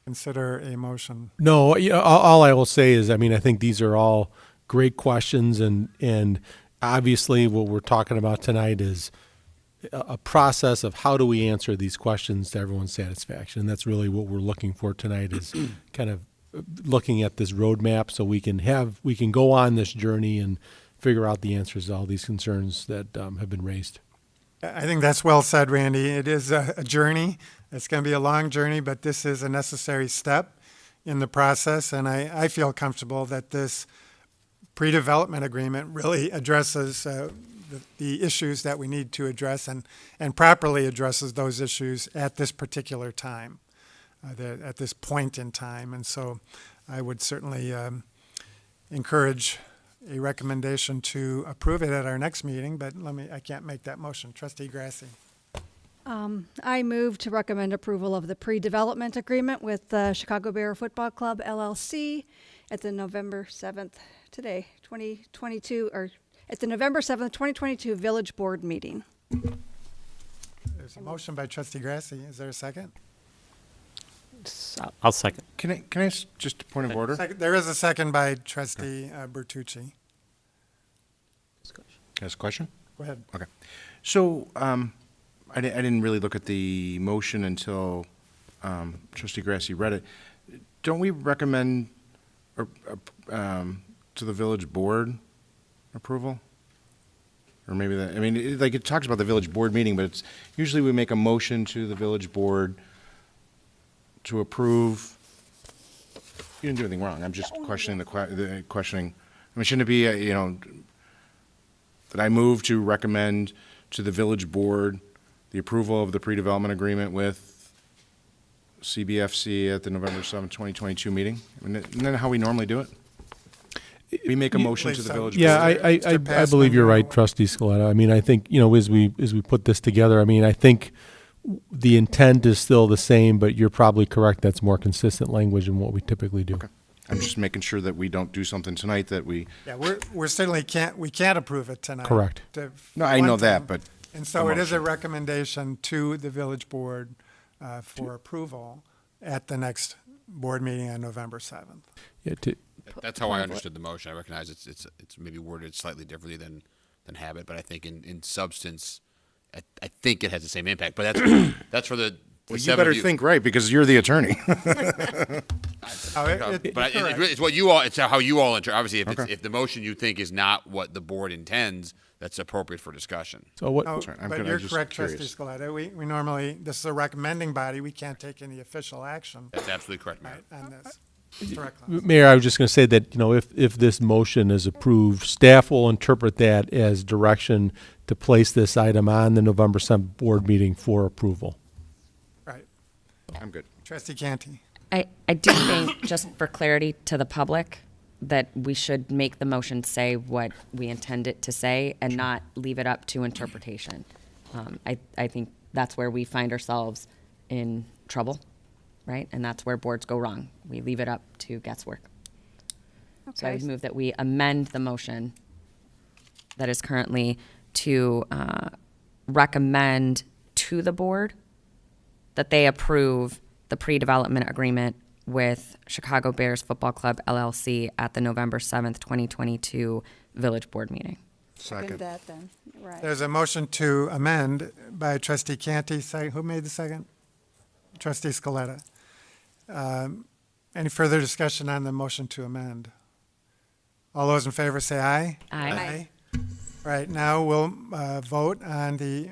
S1: consider a motion.
S7: No, all I will say is, I mean, I think these are all great questions, and obviously what we're talking about tonight is a process of how do we answer these questions to everyone's satisfaction. And that's really what we're looking for tonight is kind of looking at this roadmap so we can go on this journey and figure out the answers to all these concerns that have been raised.
S1: I think that's well said, Randy. It is a journey. It's going to be a long journey, but this is a necessary step in the process, and I feel comfortable that this pre-development agreement really addresses the issues that we need to address and properly addresses those issues at this particular time, at this point in time. And so I would certainly encourage a recommendation to approve it at our next meeting, but I can't make that motion. Trustee Grasse.
S14: I move to recommend approval of the pre-development agreement with the Chicago Bear Football Club, LLC, at the November 7th, today, 2022, or at the November 7th, 2022 Village Board meeting.
S1: There's a motion by Trustee Grasse. Is there a second?
S10: I'll second.
S2: Can I ask just a point of order?
S1: There is a second by Trustee Bertucci.
S2: Ask a question?
S1: Go ahead.
S2: Okay. So I didn't really look at the motion until Trustee Grasse read it. don't we recommend to the village board approval? Or maybe that, I mean, it talks about the village board meeting, but it's, usually we make a motion to the village board to approve. You didn't do anything wrong. I'm just questioning the questioning. I mean, shouldn't it be, that I move to recommend to the village board the approval of the pre-development agreement with CBFC at the November 7th, 2022 meeting? I mean, isn't that how we normally do it? We make a motion to the village board.
S7: Yeah, I believe you're right, Trustee Scaletta. I mean, I think, as we put this together, I mean, I think the intent is still the same, but you're probably correct. That's more consistent language than what we typically do.
S2: Okay. I'm just making sure that we don't do something tonight that we.
S1: Yeah, we're certainly we can't approve it tonight.
S7: Correct.
S2: No, I know that, but.
S1: And so it is a recommendation to the village board for approval at the next board meeting on November 7th.
S7: Yeah,
S17: That's how I understood the motion. I recognize it's maybe worded slightly differently than habit, but I think in substance, I think it has the same impact. But that's for the.
S2: Well, you better think right because you're the attorney.
S17: But it's what you all. It's how you all interpret. Obviously, if the motion you think is not what the board intends, that's appropriate for discussion.
S7: So what?
S1: No, but you're correct, Trustee Scaletta. We normally, this is a recommending body. We can't take any official action.
S17: That's absolutely correct, Mayor.
S1: On this. Correct.
S7: Mayor, I was just going to say that, if this motion is approved, staff will interpret that as direction to place this item on the November 7th board meeting for approval.
S1: Right.
S2: I'm good.
S1: Trustee Canty.
S15: I do think, just for clarity to the public, that we should make the motion say what we intend it to say and not leave it up to interpretation. I think that's where we find ourselves in trouble, right? And that's where boards go wrong. We leave it up to guesswork. Okay. So I would move that we amend the motion that is currently to recommend to the board that they approve the pre-development agreement with Chicago Bears Football Club, LLC at the November 7th, 2022 Village Board meeting.
S2: Second.
S14: That then, right.
S1: There's a motion to amend by Trustee Canty. Who made the second? Trustee Scaletta. Any further discussion on the motion to amend? All those in favor say aye.
S15: Aye.
S1: All right, now we'll vote on the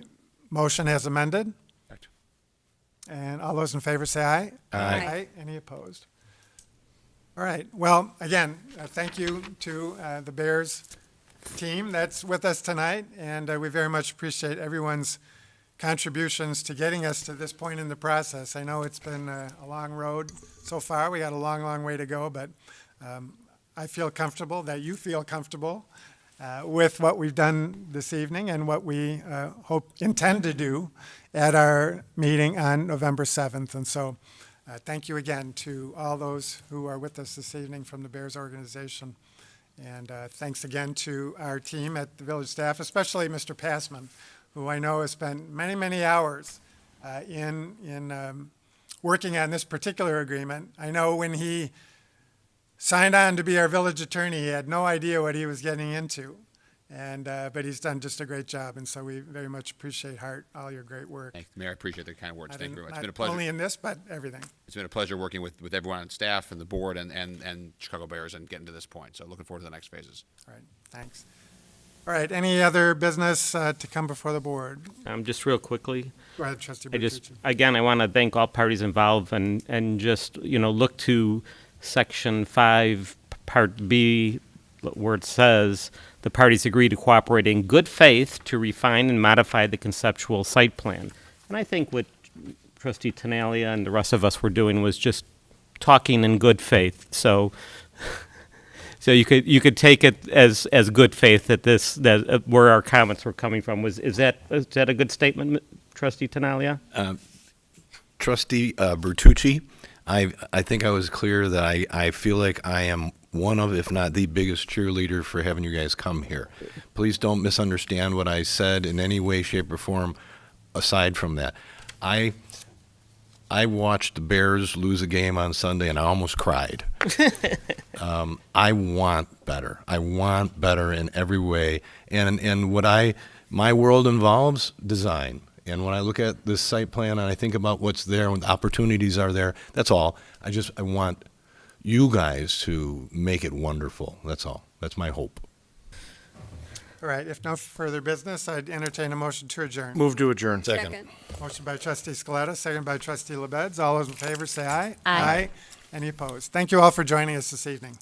S1: motion as amended. And all those in favor say aye.
S2: Aye.
S1: Any opposed? All right. Well, again, thank you to the Bears team that's with us tonight, and we very much appreciate everyone's contributions to getting us to this point in the process. I know it's been a long road so far. We got a long, long way to go, but I feel comfortable that you feel comfortable with what we've done this evening and what we intend to do at our meeting on November 7th. And so thank you again to all those who are with us this evening from the Bears organization. And thanks again to our team at the village staff, especially Mr. Passman, who I know has spent many, many hours in working on this particular agreement. I know when he signed on to be our village attorney, he had no idea what he was getting into. But he's done just a great job, and so we very much appreciate, Hart, all your great work.
S17: Thank you, Mayor. I appreciate the kind words. Thank you very much. It's
S1: Not
S17: been a pleasure.
S1: only in this, but everything.
S17: It's been a pleasure working with everyone on staff and the board and Chicago Bears and getting to this point. So looking forward to the next phases.
S1: All right, thanks. All right, any other business to come before the board?
S10: Just real quickly.
S1: Go ahead, Trustee
S10: Bertucci. I want to thank all parties involved and just, look to Section 5, Part B, where it says the parties agree to cooperate in good faith to refine and modify the conceptual site plan. And I think what Trustee Tinaglia and the rest of us were doing was just talking in good faith. So you could take it as good faith that where our comments were coming from. Is that a good statement, Trustee Tinaglia?
S13: Trustee Bertucci, I think I was clear that I feel like I am one of, if not the biggest cheerleader for having you guys come here. Please don't misunderstand what I said in any way, shape, or form aside from that. I watched the Bears lose a game on Sunday and I almost cried. I want better. I want better in every way. And my world involves design. And when I look at this site plan and I think about what's there and the opportunities are there, that's all. I want you guys to make it wonderful. That's all. That's my hope.
S1: All right, if no further business, I'd entertain a motion to adjourn.
S2: Move to adjourn.
S13: Second.
S1: Motion by trustee Scaletta, second by trustee LaBedz. All those in favor say aye.
S15: Aye.
S1: Any opposed? Thank you all for joining us this evening.